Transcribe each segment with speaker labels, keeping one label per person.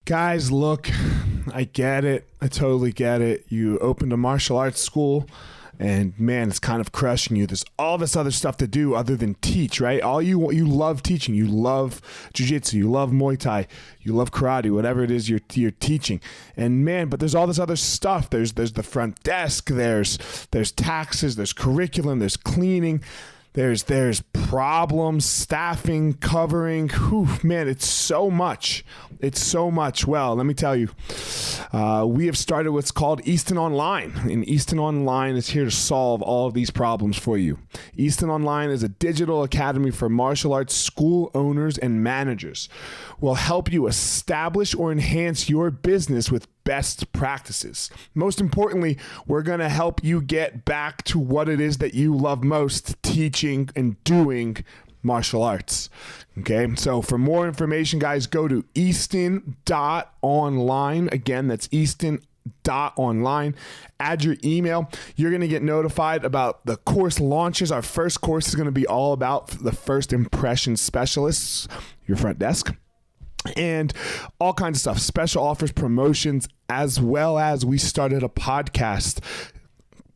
Speaker 1: Guys, look, I get it. I totally get it. You opened a martial arts school and man, it's kind of crushing you. There's all this other stuff to do other than teach, right? You love teaching. You love jiu-jitsu. You love Muay Thai. You love karate, whatever it is you're teaching. And man, but there's all this other stuff. There's the front desk. There's taxes. There's curriculum. There's cleaning. There's problems, staffing, covering. Whew, man, it's so much. It's so much. Well, let me tell you, we have started what's called Easton Online. And Easton Online is here to solve all of these problems for you. Easton Online is a digital academy for martial arts school owners and managers. We'll help you establish or enhance your business with best practices. Most importantly, we're going to help you get back to what it is that you love most, teaching and doing martial arts. Okay, so for more information, guys, go to easton.online. Again, that's easton.online. Add your email. You're going to get notified about the course launches. Our first course is going to be all about the first impression specialists, your front desk, and all kinds of stuff, special offers, promotions, as well as we started a podcast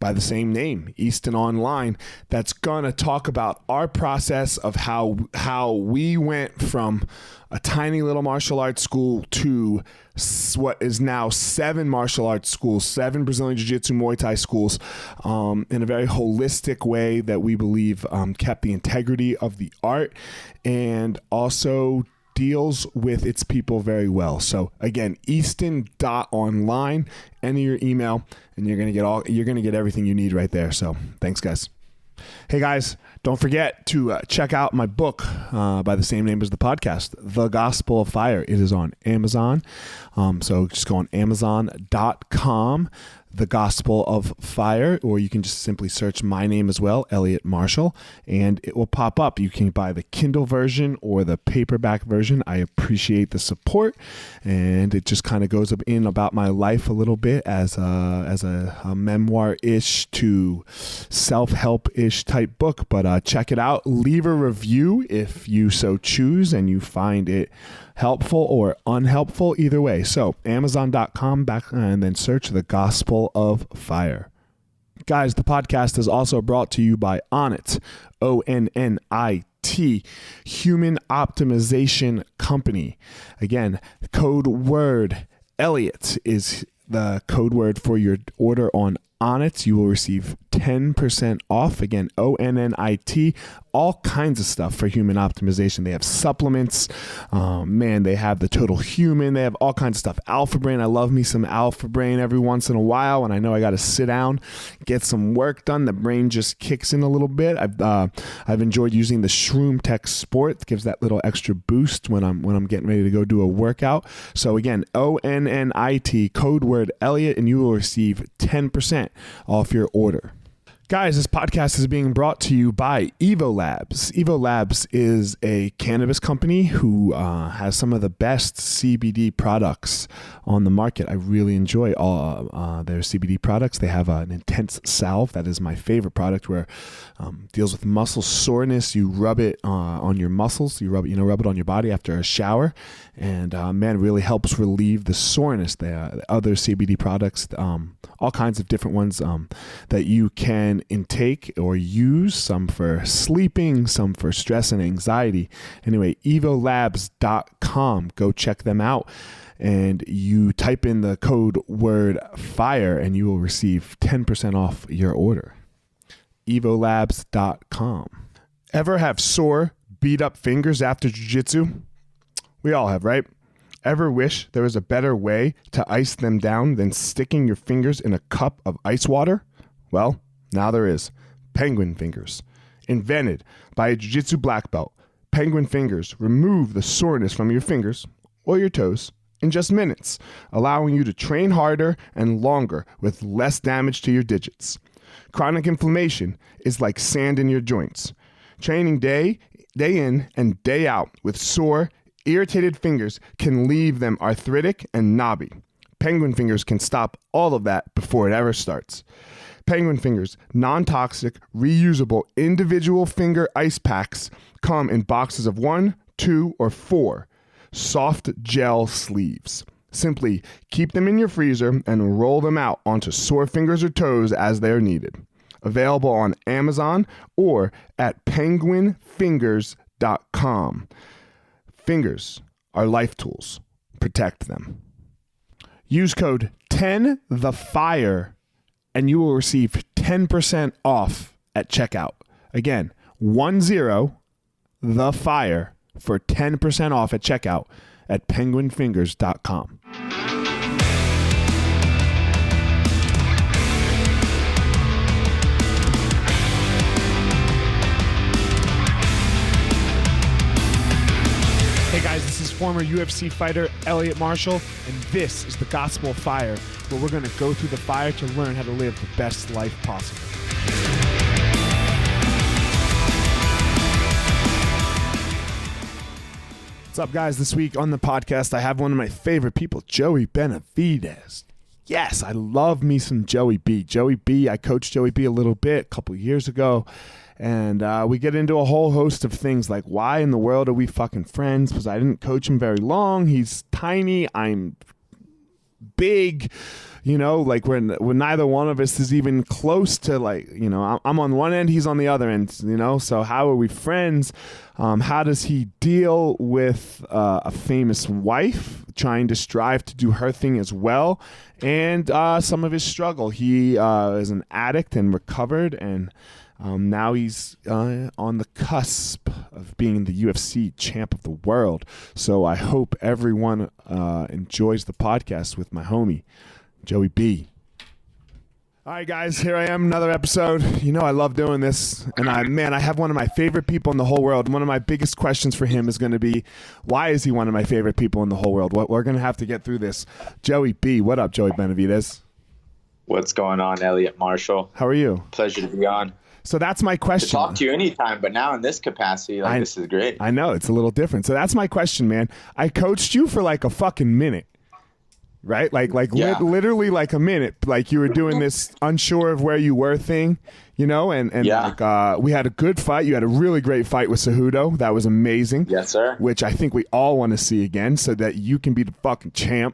Speaker 1: by the same name, Easton Online, that's going to talk about our process of how we went from a tiny little martial arts school to what is now 7 martial arts schools, 7 Brazilian Jiu-Jitsu Muay Thai schools, in a very holistic way that we believe kept the integrity of the art and also deals with its people very well. So again, easton.online, enter your email and you're going to get everything you need right there. So thanks, guys. Hey guys, don't forget to check out my book by the same name as the podcast, The Gospel of Fire. It is on Amazon. So just go on amazon.com, The Gospel of Fire, or you can just simply search my name as well, Eliot Marshall, and it will pop up. You can buy the Kindle version or the paperback version. I appreciate the support, and it just kind of goes up in about my life a little bit as a memoir-ish to self-help-ish type book, but check it out. Leave a review if you so choose and you find it helpful or unhelpful, either way. So amazon.com and then search The Gospel of Fire. Guys, the podcast is also brought to you by Onnit, ONNIT, Human Optimization Company. Again, code word Eliot is the code word for your order on Onnit. You will receive 10% off. Again, ONNIT, all kinds of stuff for human optimization. They have supplements. They have the Total Human. They have all kinds of stuff. Alpha Brain. I love me some Alpha Brain every once in a while when I know I got to sit down, get some work done. The brain just kicks in a little bit. I've enjoyed using the Shroom Tech Sport. It gives that little extra boost when I'm getting ready to go do a workout. So again, ONNIT, code word Eliot, and you will receive 10% off your order. Guys, this podcast is being brought to you by Evo Labs. Evo Labs is a cannabis company who has some of the best CBD products on the market. I really enjoy all their CBD products. They have an intense salve. That is my favorite product, where deals with muscle soreness. You rub it on your muscles. You rub it on your body after a shower, and really helps relieve the soreness. The other CBD products, all kinds of different ones that you can intake or use, some for sleeping, some for stress and anxiety. Anyway, evolabs.com. Go check them out, and you type in the code word FIRE and you will receive 10% off your order. evolabs.com. Ever have sore, beat up fingers after jiu-jitsu? We all have, right? Ever wish there was a better way to ice them down than sticking your fingers in a cup of ice water? Well, now there is. Penguin Fingers. Invented by a jiu-jitsu black belt, Penguin Fingers remove the soreness from your fingers or your toes in just minutes, allowing you to train harder and longer with less damage to your digits. Chronic inflammation is like sand in your joints. Training day in and day out with sore, irritated fingers can leave them arthritic and knobby. Penguin Fingers can stop all of that before it ever starts. Penguin Fingers non-toxic, reusable individual finger ice packs come in boxes of 1, 2, or 4 soft gel sleeves. Simply keep them in your freezer and roll them out onto sore fingers or toes as they are needed. Available on Amazon or at penguinfingers.com. Fingers are life tools. Protect them. Use code 10THEFIRE and you will receive 10% off at checkout. Again, 10THEFIRE for 10% off at checkout at penguinfingers.com. Hey guys, this is former UFC fighter Eliot Marshall, and this is the Gospel of Fire, where we're going to go through the fire to learn how to live the best life possible. What's up, guys? This week on the podcast, I have one of my favorite people, Joey Benavidez. Yes, I love me some Joey B. Joey B, I coached Joey B a little bit a couple years ago, and we get into a whole host of things like why in the world are we fucking friends? Because I didn't coach him very long. He's tiny. I'm big. You know, like when neither one of us is even close to, like, you know, I'm on one end, he's on the other end, you know, so how are we friends? How does he deal with a famous wife trying to strive to do her thing as well? And some of his struggle. He is an addict and recovered, and now he's on the cusp of being the UFC champ of the world. So I hope everyone enjoys the podcast with my homie, Joey B. All right, guys, here I am, another episode. You know, I love doing this, and I have one of my favorite people in the whole world. One of my biggest questions for him is going to be, why is he one of my favorite people in the whole world? We're going to have to get through this. Joey B, what up, Joey Benavidez?
Speaker 2: What's going on, Eliot Marshall?
Speaker 1: How are you?
Speaker 2: Pleasure to be on.
Speaker 1: So that's my question.
Speaker 2: To talk to you anytime, but now in this capacity, this is great.
Speaker 1: I know, it's a little different. So that's my question, man. I coached you for like a fucking minute. Right? Literally like a minute. Like you were doing this unsure of where you were thing, you know, and yeah. Like we had a good fight. You had a really great fight with Cejudo. That was amazing.
Speaker 2: Yes, sir.
Speaker 1: Which I think we all want to see again so that you can be the fucking champ.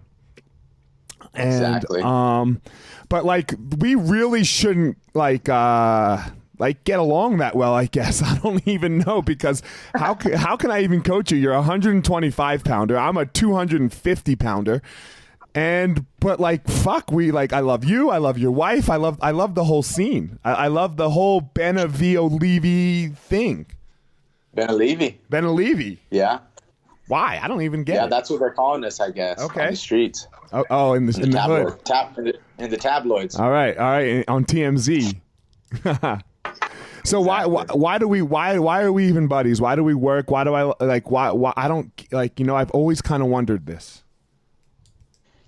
Speaker 2: Exactly.
Speaker 1: And, but like we really shouldn't like get along that well, I guess. I don't even know, because how can I even coach you? You're a 125 pounder. I'm a 250 pounder. But like, fuck, I love you. I love your wife. I love the whole scene. I love the whole Benavidez thing. Benavidez.
Speaker 2: Yeah.
Speaker 1: Why? I don't even get it.
Speaker 2: Yeah, that's what they're calling us, I guess.
Speaker 1: Okay.
Speaker 2: On the streets.
Speaker 1: Oh, in the hood.
Speaker 2: In the tabloids.
Speaker 1: All right. On TMZ. So exactly. Why are we even buddies? Why do we work? Why do why I don't like, you know, I've always kind of wondered this.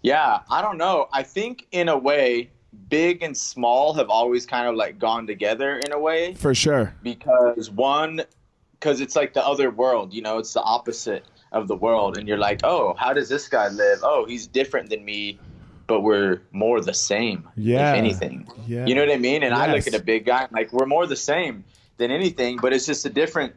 Speaker 2: Yeah, I don't know. I think in a way, big and small have always kind of like gone together in a way.
Speaker 1: For sure.
Speaker 2: Because it's like the other world, you know, it's the opposite of the world. And you're like, oh, how does this guy live? Oh, he's different than me, but we're more the same, if anything. Yeah. You know what I mean? And yes. I look at a big guy, like we're more the same than anything, but it's just a different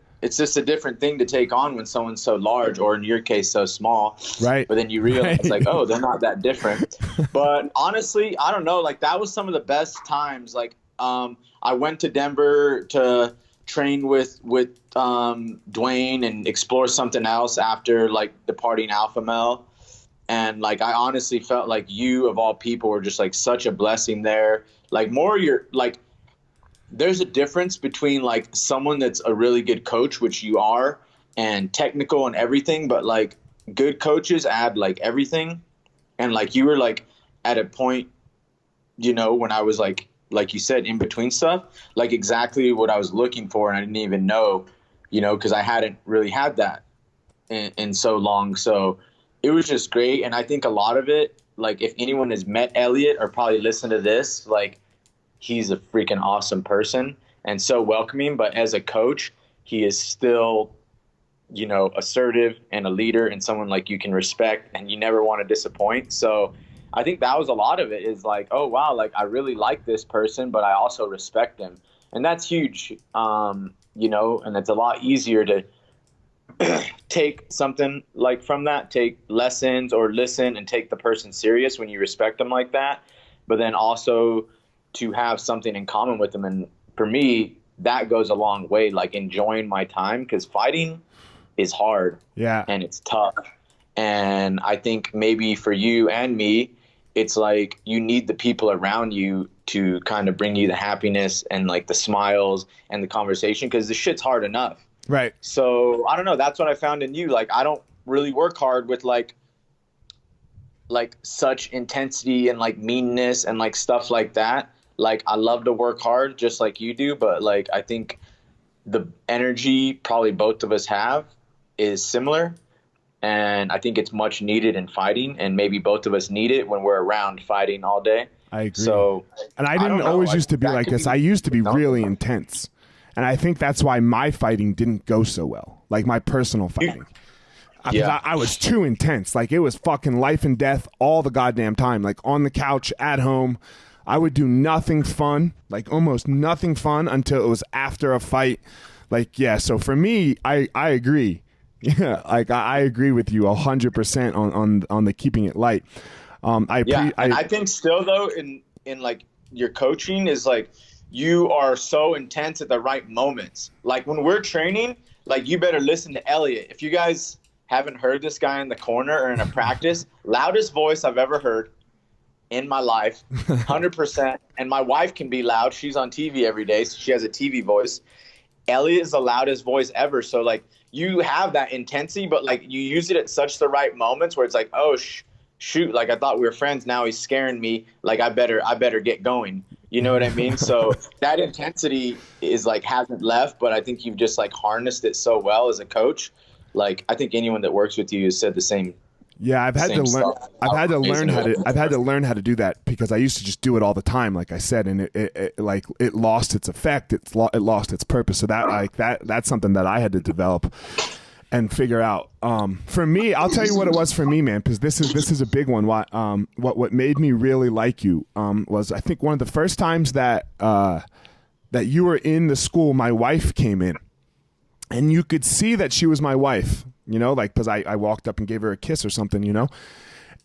Speaker 2: thing to take on when someone's so large, or in your case, so small.
Speaker 1: Right.
Speaker 2: But then you realize like, oh, they're not that different. But honestly, I don't know. Like that was some of the best times. Like I went to Denver to train with Dwayne and explore something else after like departing Alpha Male. And like I honestly felt like you of all people were just like such a blessing there. Like there's a difference between like someone that's a really good coach, which you are, and technical and everything, but like good coaches add like everything. And like you were like at a point, you know, when I was like you said, in between stuff, like exactly what I was looking for. And I didn't even know, you know, because I hadn't really had that in so long. So it was just great. And I think a lot of it, like if anyone has met Eliot or probably listened to this, like, he's a freaking awesome person and so welcoming, but as a coach, he is still, you know, assertive and a leader and someone like you can respect and you never want to disappoint. So I think that was a lot of it, is like, oh wow, like I really like this person, but I also respect him. And that's huge. You know, and it's a lot easier to take something like from that, take lessons or listen and take the person serious when you respect them like that, but then also to have something in common with them. And for me, that goes a long way, like enjoying my time, because fighting is hard.
Speaker 1: Yeah.
Speaker 2: And it's tough. And I think maybe for you and me, it's like you need the people around you to kind of bring you the happiness and like the smiles and the conversation, because the shit's hard enough.
Speaker 1: Right.
Speaker 2: So I don't know. That's what I found in you. Like, I don't really work hard with like such intensity and like meanness and like stuff like that. Like, I love to work hard just like you do, but like I think the energy probably both of us have is similar. And I think it's much needed in fighting, and maybe both of us need it when we're around fighting all day.
Speaker 1: I agree.
Speaker 2: So,
Speaker 1: and I didn't always used to be like this. I used to be really intense. And I think that's why my fighting didn't go so well, like my personal fighting.
Speaker 2: Yeah.
Speaker 1: I was too intense. Like, it was fucking life and death all the goddamn time. Like, on the couch, at home, I would do nothing fun, like almost nothing fun until it was after a fight. Like, yeah, so for me, I agree. Yeah, like I agree with you 100% on the keeping it light.
Speaker 2: I think still though in like your coaching is like you are so intense at the right moments. Like when we're training, like you better listen to Eliot. If you guys haven't heard this guy in the corner or in a practice, loudest voice I've ever heard in my life, 100%. And my wife can be loud. She's on TV every day, so she has a TV voice. Eliot is the loudest voice ever. So like you have that intensity, but like you use it at such the right moments where it's like, oh shoot, like I thought we were friends, now he's scaring me, like I better get going. You know what I mean? So that intensity is like hasn't left, but I think you've just like harnessed it so well as a coach. Like I think anyone that works with you has said the same.
Speaker 1: Yeah, I've had to learn how to do that, because I used to just do it all the time, like I said, and it lost its effect. It lost its purpose. So that's something that I had to develop and figure out. For me, I'll tell you what it was for me, man, because this is a big one. What made me really like you was, I think, one of the first times that you were in the school, my wife came in, and you could see that she was my wife. You know, like, because I walked up and gave her a kiss or something, you know,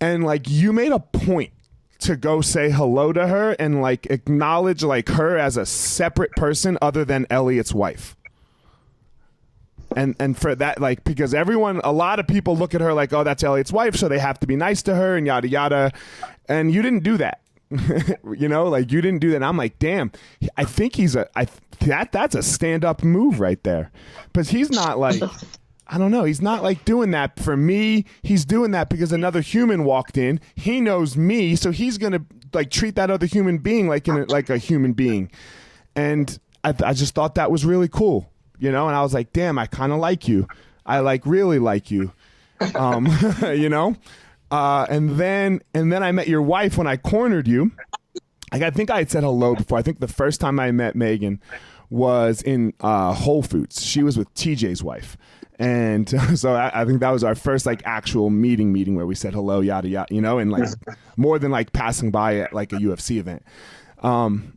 Speaker 1: and like you made a point to go say hello to her and like acknowledge like her as a separate person other than Eliot's wife. And for that, like, because a lot of people look at her like, oh, that's Eliot's wife, so they have to be nice to her and yada yada, and you didn't do that. You know, like you didn't do that. And I'm like, damn, I think that's a stand up move right there, because he's not like. I don't know. He's not like doing that for me. He's doing that because another human walked in. He knows me, so he's gonna like treat that other human being like a human being. And I just thought that was really cool, you know. And I was like, damn, I kind of like you. I like really like you, you know. And then I met your wife when I cornered you. Like, I think I had said hello before. I think the first time I met Megan was in Whole Foods. She was with TJ's wife. And so I think that was our first like actual meeting where we said hello, yada yada, you know, and like more than like passing by at like a UFC event. And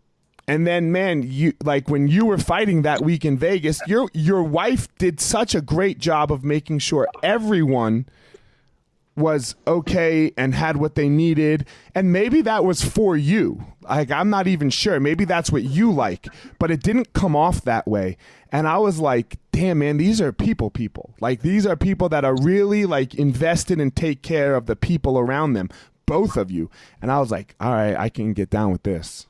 Speaker 1: then, man, you like when you were fighting that week in Vegas, your wife did such a great job of making sure everyone was okay and had what they needed. And maybe that was for you. Like, I'm not even sure. Maybe that's what you like, but it didn't come off that way. And I was like, damn, man, these are people. Like, these are people that are really like invested and take care of the people around them, both of you. And I was like, all right, I can get down with this.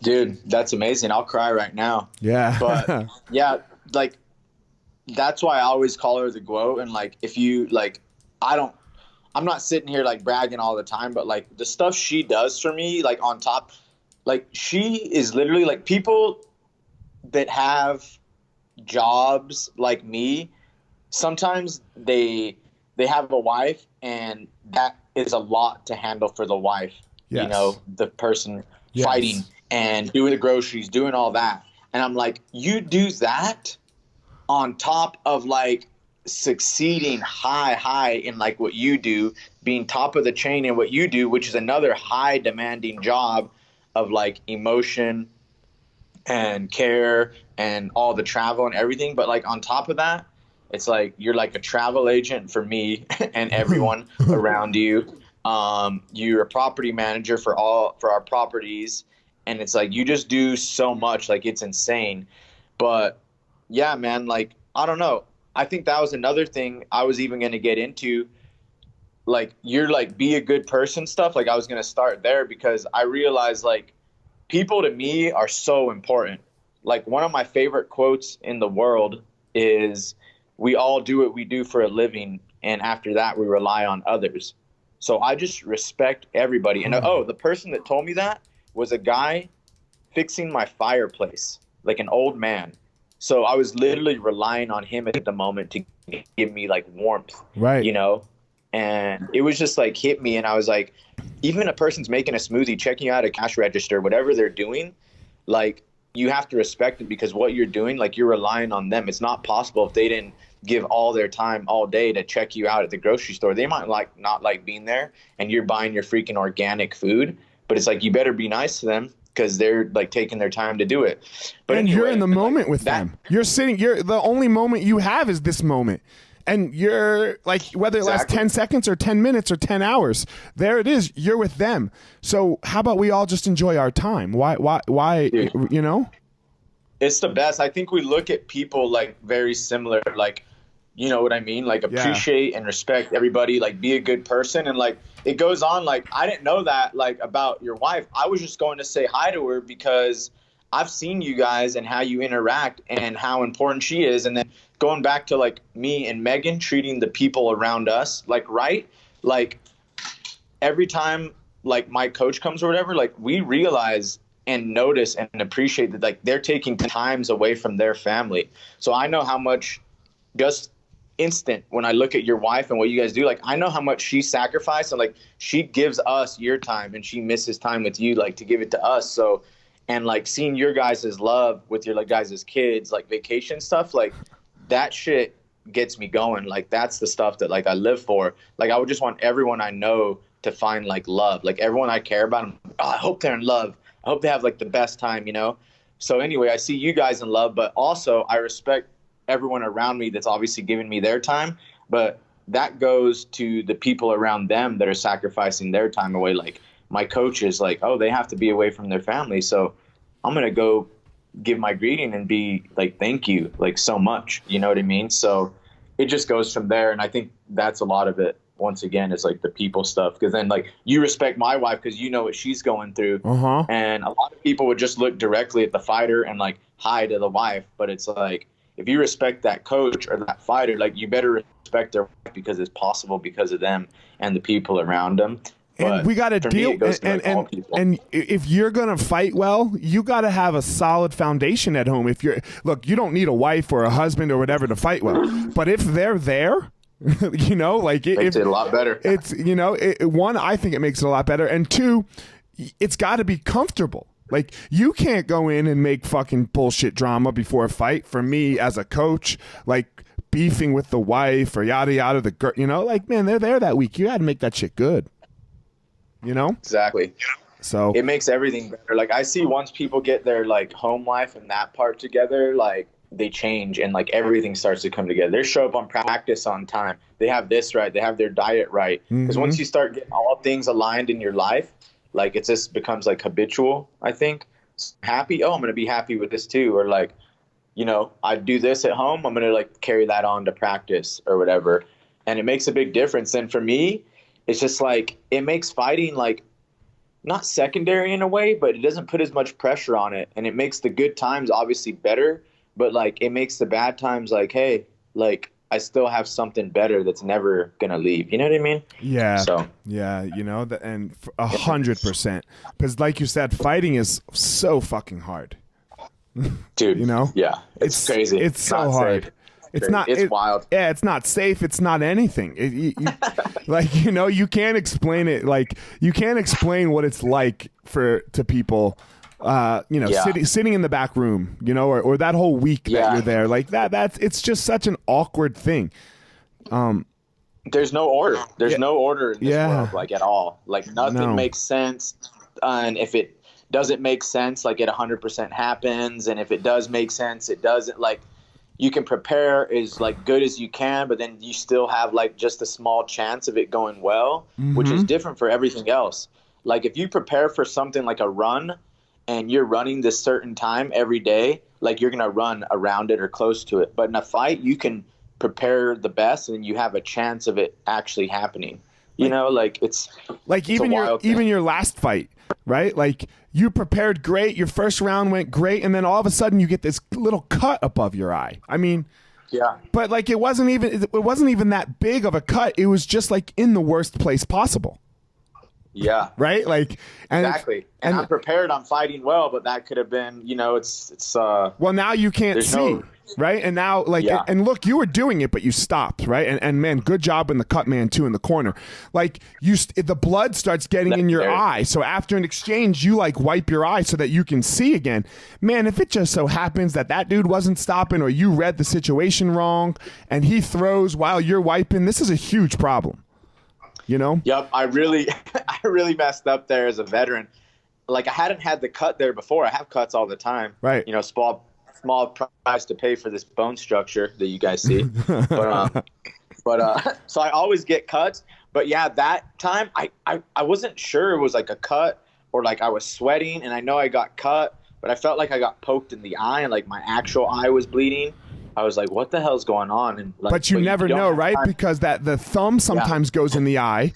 Speaker 2: Dude, that's amazing. I'll cry right now.
Speaker 1: Yeah.
Speaker 2: But yeah, like, that's why I always call her the GWOAT. And like, if you like, I'm not sitting here like bragging all the time, but like the stuff she does for me, like on top, like she is literally like people that have jobs like me. Sometimes they have a wife, and that is a lot to handle for the wife. Yes. You know, the person fighting and doing the groceries, doing all that. And I'm like, you do that on top of like succeeding high in like what you do, being top of the chain in what you do, which is another high demanding job of like emotion and care and all the travel and everything. But like on top of that, it's like you're like a travel agent for me and everyone around you. You're a property manager for our properties, and it's like you just do so much. Like it's insane. But yeah, man, like I don't know. I think that was another thing I was even going to get into. Like you're like be a good person stuff. Like I was going to start there because I realized like people to me are so important. Like one of my favorite quotes in the world is, we all do what we do for a living, and after that we rely on others. So I just respect everybody. And the person that told me that was a guy fixing my fireplace, like an old man. So I was literally relying on him at the moment to give me like warmth,
Speaker 1: right?
Speaker 2: You know? And it was just like hit me, and I was like, even a person's making a smoothie, checking out a cash register, whatever they're doing, like you have to respect it, because what you're doing, like you're relying on them. It's not possible if they didn't give all their time all day to check you out at the grocery store. They might like not like being there, and you're buying your freaking organic food, but it's like you better be nice to them because they're like taking their time to do it. But
Speaker 1: and
Speaker 2: anyway,
Speaker 1: you're in the moment
Speaker 2: like,
Speaker 1: with them. You're the only moment you have is this moment. And you're like, whether it lasts 10 seconds or 10 minutes or 10 hours, there it is. You're with them. So how about we all just enjoy our time? Why,
Speaker 2: Dude,
Speaker 1: you know?
Speaker 2: It's the best. I think we look at people like very similar, like, you know what I mean? Like appreciate and respect everybody, like be a good person. And like, it goes on. Like, I didn't know that like about your wife. I was just going to say hi to her because I've seen you guys and how you interact and how important she is. And then going back to like me and Megan treating the people around us, like, right. Like every time like my coach comes or whatever, like we realize and notice and appreciate that like they're taking times away from their family. So I know how much just instant when I look at your wife and what you guys do, like I know how much she sacrificed, and like she gives us your time and she misses time with you, like to give it to us. So, and like seeing your guys' love with your like guys' kids, like vacation stuff, like that shit gets me going. Like that's the stuff that like I live for. Like I would just want everyone I know to find like love, like everyone I care about. I hope they're in love. I hope they have like the best time, you know? So anyway, I see you guys in love, but also I respect everyone around me that's obviously giving me their time, but that goes to the people around them that are sacrificing their time away. Like my coaches, like, oh, they have to be away from their family. So I'm going to go give my greeting and be like, thank you, like so much, you know what I mean? So it just goes from there. And I think that's a lot of it. Once again, it's like the people stuff, because then like you respect my wife because you know what she's going through, and a lot of people would just look directly at the fighter and like hi to the wife, but it's like if you respect that coach or that fighter, like you better respect their wife because it's possible because of them and the people around them.
Speaker 1: And we got to deal, and if you're gonna fight well, you got to have a solid foundation at home. If you don't need a wife or a husband or whatever to fight well, but if they're there. You know, like it
Speaker 2: makes it a lot better.
Speaker 1: It's, you know, one, I think it makes it a lot better. And two, it's got to be comfortable. Like you can't go in and make fucking bullshit drama before a fight. For me as a coach, like beefing with the wife or yada yada, you know, like, man, they're there that week. You got to make that shit good. You know?
Speaker 2: Exactly.
Speaker 1: So
Speaker 2: it makes everything better. Like I see once people get their like home life and that part together, like they change and like everything starts to come together. They show up on practice on time. They have this right. They have their diet right. Because once you start getting all things aligned in your life, like it just becomes like habitual, I think. Happy, oh, I'm going to be happy with this too. Or like, you know, I do this at home, I'm going to like carry that on to practice or whatever. And it makes a big difference. And for me, it's just like, it makes fighting like not secondary in a way, but it doesn't put as much pressure on it. And it makes the good times obviously better. But like it makes the bad times like, hey, like I still have something better that's never gonna leave. You know what I mean?
Speaker 1: Yeah.
Speaker 2: So
Speaker 1: yeah, you know, and 100%, because like you said, fighting is so fucking hard,
Speaker 2: dude.
Speaker 1: You know?
Speaker 2: Yeah, it's crazy.
Speaker 1: It's so hard.
Speaker 2: Safe.
Speaker 1: It's
Speaker 2: wild.
Speaker 1: Yeah, it's not safe. It's not anything. Like, you know, you can't explain it. Like you can't explain what it's like to people. You know, sitting in the back room, you know, or that whole week that you're there, like it's just such an awkward thing.
Speaker 2: There's no order. There's no order in this world, like at all. Like nothing makes sense. And if it does it make sense? Like, it 100% happens. And if it does make sense, it doesn't. Like, you can prepare as like good as you can, but then you still have like just a small chance of it going well, which is different for everything else. Like, if you prepare for something like a run and you're running this certain time every day, like, you're going to run around it or close to it. But in a fight, you can prepare the best and you have a chance of it actually happening. You know, like, it's
Speaker 1: like
Speaker 2: it's
Speaker 1: even your last fight, right? Like, you prepared great, your first round went great, and then all of a sudden you get this little cut above your eye. I mean,
Speaker 2: yeah.
Speaker 1: But like, it wasn't even that big of a cut. It was just like in the worst place possible.
Speaker 2: Yeah.
Speaker 1: Right? Like, and
Speaker 2: exactly. And I'm prepared, I'm fighting well, but that could have been, you know, it's
Speaker 1: well, now you can't see. Right? And now, like, and look, you were doing it, but you stopped, right? And man, good job in the cut man too in the corner. Like, the blood starts getting in your eye. So after an exchange, you like wipe your eye so that you can see again. Man, if it just so happens that dude wasn't stopping, or you read the situation wrong and he throws while you're wiping, this is a huge problem. You know?
Speaker 2: Yep. I really messed up there as a veteran. Like, I hadn't had the cut there before. I have cuts all the time.
Speaker 1: Right.
Speaker 2: You know, small price to pay for this bone structure that you guys see. but so I always get cuts. But yeah, that time I wasn't sure it was like a cut or like I was sweating, and I know I got cut, but I felt like I got poked in the eye and like my actual eye was bleeding. I was like, what the hell's going on? And like,
Speaker 1: but you never know, right?
Speaker 2: time.
Speaker 1: Because the thumb sometimes goes in the eye.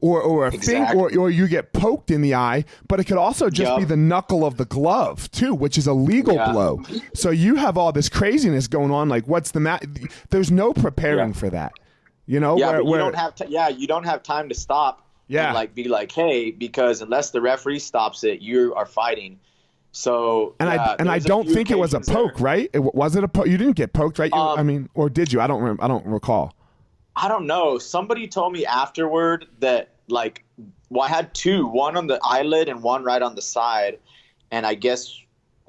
Speaker 1: Or a
Speaker 2: exactly.
Speaker 1: or you get poked in the eye, but it could also just be the knuckle of the glove too, which is a legal blow. So you have all this craziness going on. Like, what's the There's no preparing for that, you know.
Speaker 2: Yeah, but you don't have you don't have time to stop.
Speaker 1: Yeah,
Speaker 2: and like be like, hey, because unless the referee stops it, you are fighting. So
Speaker 1: I don't think it was a poke, right? Was it a poke? You didn't get poked, right? I mean, or did you? I don't recall.
Speaker 2: I don't know. Somebody told me afterward that, like, well, I had two, one on the eyelid and one right on the side. And I guess,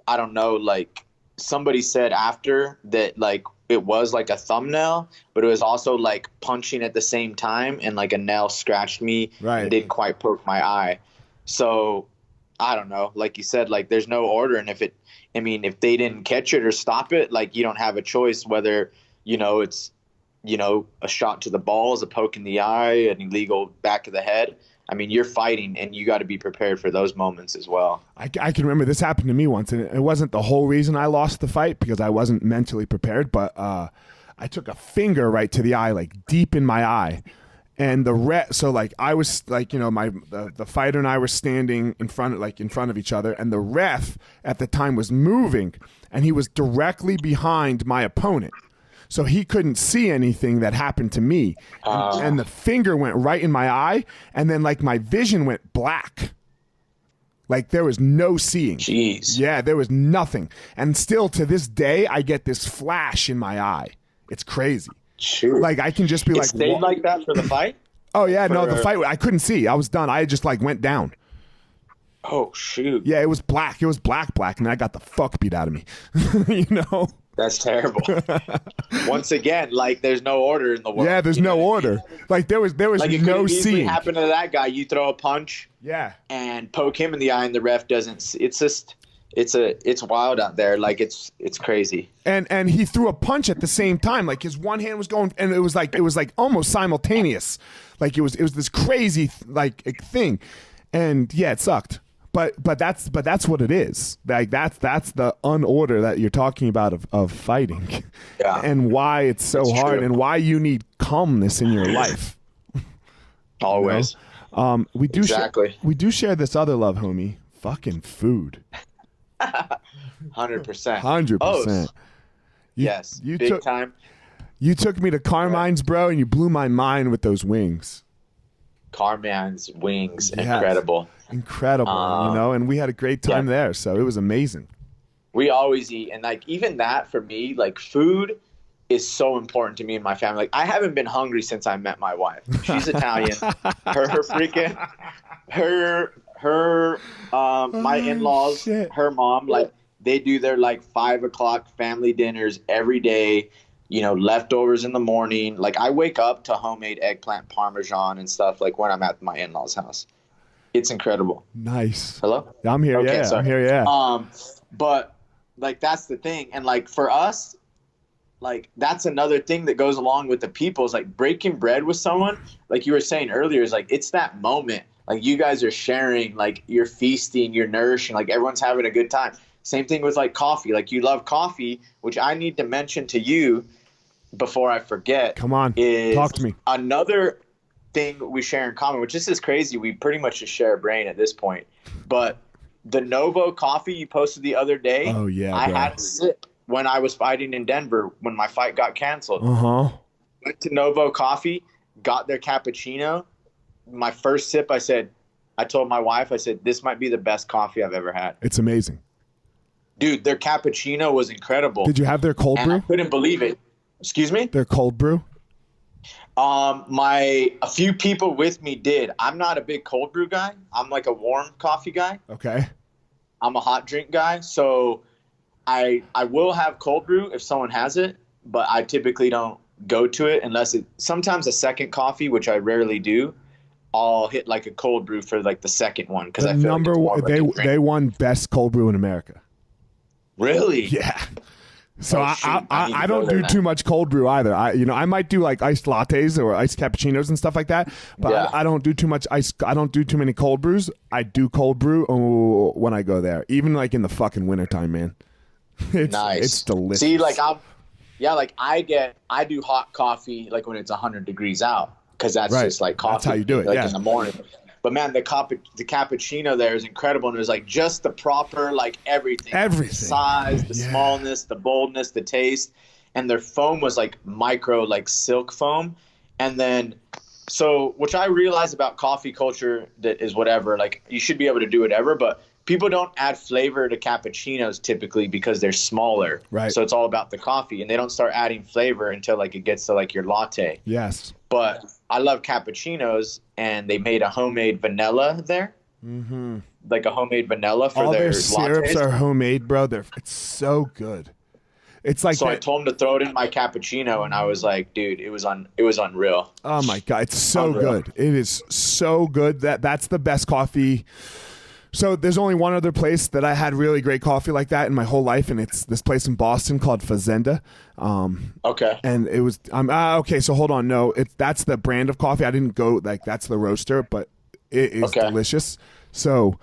Speaker 2: I don't know, like, somebody said after that, like, it was like a thumbnail, but it was also like punching at the same time, and like a nail scratched me and didn't quite poke my eye. So I don't know. Like you said, like, there's no order. And if they didn't catch it or stop it, like, you don't have a choice whether, you know, it's, you know, a shot to the balls, a poke in the eye, an illegal back of the head. I mean, you're fighting, and you got to be prepared for those moments as well.
Speaker 1: I can remember this happened to me once, and it wasn't the whole reason I lost the fight because I wasn't mentally prepared, but I took a finger right to the eye, like deep in my eye. And so like I was like, you know, the fighter and I were standing in front of each other, and the ref at the time was moving, and he was directly behind my opponent. So he couldn't see anything that happened to me. And the finger went right in my eye, and then like my vision went black. Like there was no seeing.
Speaker 2: Jeez.
Speaker 1: Yeah, there was nothing. And still to this day, I get this flash in my eye. It's crazy.
Speaker 2: Shoot.
Speaker 1: Like I can just be
Speaker 2: it stayed like that for the fight?
Speaker 1: Oh yeah, no, the fight, I couldn't see. I was done. I just like went down.
Speaker 2: Oh shoot.
Speaker 1: Yeah, it was black. It was black, and I got the fuck beat out of me. You know?
Speaker 2: That's terrible. Once again, like there's no order in the world.
Speaker 1: Yeah, there's no order. Like there was
Speaker 2: like it
Speaker 1: no
Speaker 2: could easily
Speaker 1: seeing.
Speaker 2: happen to that guy. You throw a punch, and poke him in the eye, and the ref doesn't. It's just, it's wild out there. Like it's crazy.
Speaker 1: And he threw a punch at the same time. Like his one hand was going, and it was like almost simultaneous. Like it was this crazy like thing, and yeah, it sucked. But that's what it is. Like that's the unorder that you're talking about of fighting, and why it's so hard, and why you need calmness in your life.
Speaker 2: Always.
Speaker 1: You know? We do share this other love, homie. Fucking food.
Speaker 2: 100%.
Speaker 1: 100%.
Speaker 2: Yes. Big time.
Speaker 1: You took me to Carmine's, bro, and you blew my mind with those wings.
Speaker 2: Carmine's wings, incredible.
Speaker 1: Incredible, you know, and we had a great time there, so it was amazing.
Speaker 2: We always eat, and like even that for me, like food is so important to me and my family. Like I haven't been hungry since I met my wife. She's Italian. My in-laws, her mom, like they do their like 5 o'clock family dinners every day. You know, leftovers in the morning. Like I wake up to homemade eggplant parmesan and stuff like when I'm at my in-laws' house. It's incredible.
Speaker 1: Nice.
Speaker 2: Hello?
Speaker 1: Yeah, I'm here.
Speaker 2: Okay,
Speaker 1: Yeah,
Speaker 2: sorry.
Speaker 1: I'm here. Yeah.
Speaker 2: But like that's the thing, and like for us, like that's another thing that goes along with the people is like breaking bread with someone, like you were saying earlier, is like it's that moment. Like you guys are sharing, like you're feasting, you're nourishing, like everyone's having a good time. Same thing with like coffee. Like you love coffee, which I need to mention to you before I forget.
Speaker 1: Come on,
Speaker 2: is
Speaker 1: talk to me.
Speaker 2: Another thing we share in common, which is crazy. We pretty much just share a brain at this point. But the Novo coffee you posted the other day,
Speaker 1: Oh yeah,
Speaker 2: I
Speaker 1: bro.
Speaker 2: had a sip when I was fighting in Denver when my fight got canceled. Went to Novo Coffee, got their cappuccino. My first sip, I told my wife, I said, this might be the best coffee I've ever had.
Speaker 1: It's amazing.
Speaker 2: Dude, their cappuccino was incredible.
Speaker 1: Did you have their cold
Speaker 2: And
Speaker 1: brew?
Speaker 2: I couldn't believe it. Excuse me?
Speaker 1: Their cold brew?
Speaker 2: A few people with me did. I'm not a big cold brew guy. I'm like a warm coffee guy.
Speaker 1: Okay.
Speaker 2: I'm a hot drink guy. So I will have cold brew if someone has it, but I typically don't go to it unless sometimes a second coffee, which I rarely do. I'll hit like a cold brew for like the second one because I feel
Speaker 1: number
Speaker 2: like it's more
Speaker 1: one, they won best cold brew in America.
Speaker 2: Really?
Speaker 1: Yeah. So
Speaker 2: Oh, shoot.
Speaker 1: I don't do too much cold brew either. I might do like iced lattes or iced cappuccinos and stuff like that, but
Speaker 2: Yeah.
Speaker 1: I don't do too much ice. I don't do too many cold brews. I do cold brew when I go there, even like in the fucking wintertime, man. It's,
Speaker 2: Nice.
Speaker 1: It's delicious.
Speaker 2: See, like I do hot coffee like when it's 100 degrees out because that's
Speaker 1: Right.
Speaker 2: just like coffee.
Speaker 1: That's how you do it,
Speaker 2: like
Speaker 1: yeah.
Speaker 2: in the morning. But man, the cappuccino there is incredible, and it was like just the proper like everything.
Speaker 1: Everything.
Speaker 2: The size, the
Speaker 1: Yeah.
Speaker 2: smallness, the boldness, the taste, and their foam was like micro, like silk foam, and then. So, which I realize about coffee culture that is whatever, like you should be able to do whatever, but people don't add flavor to cappuccinos typically because they're smaller.
Speaker 1: Right.
Speaker 2: So it's all about the coffee, and they don't start adding flavor until like it gets to like your latte.
Speaker 1: Yes.
Speaker 2: But I love cappuccinos, and they made a homemade vanilla there.
Speaker 1: Mm-hmm.
Speaker 2: Like a homemade vanilla for
Speaker 1: All
Speaker 2: their
Speaker 1: their syrups
Speaker 2: lattes.
Speaker 1: are homemade, bro. It's so good. It's like
Speaker 2: So I told him to throw it in my cappuccino, and I was like, dude, it was unreal.
Speaker 1: oh my god, it's so
Speaker 2: Unreal.
Speaker 1: good. It is so good. That's the best coffee. So there's only one other place that I had really great coffee like that in my whole life, and it's this place in Boston called Fazenda.
Speaker 2: Okay.
Speaker 1: And it was okay. So hold on, no, that's the brand of coffee. I didn't go like that's the roaster, but it is
Speaker 2: Okay.
Speaker 1: delicious. So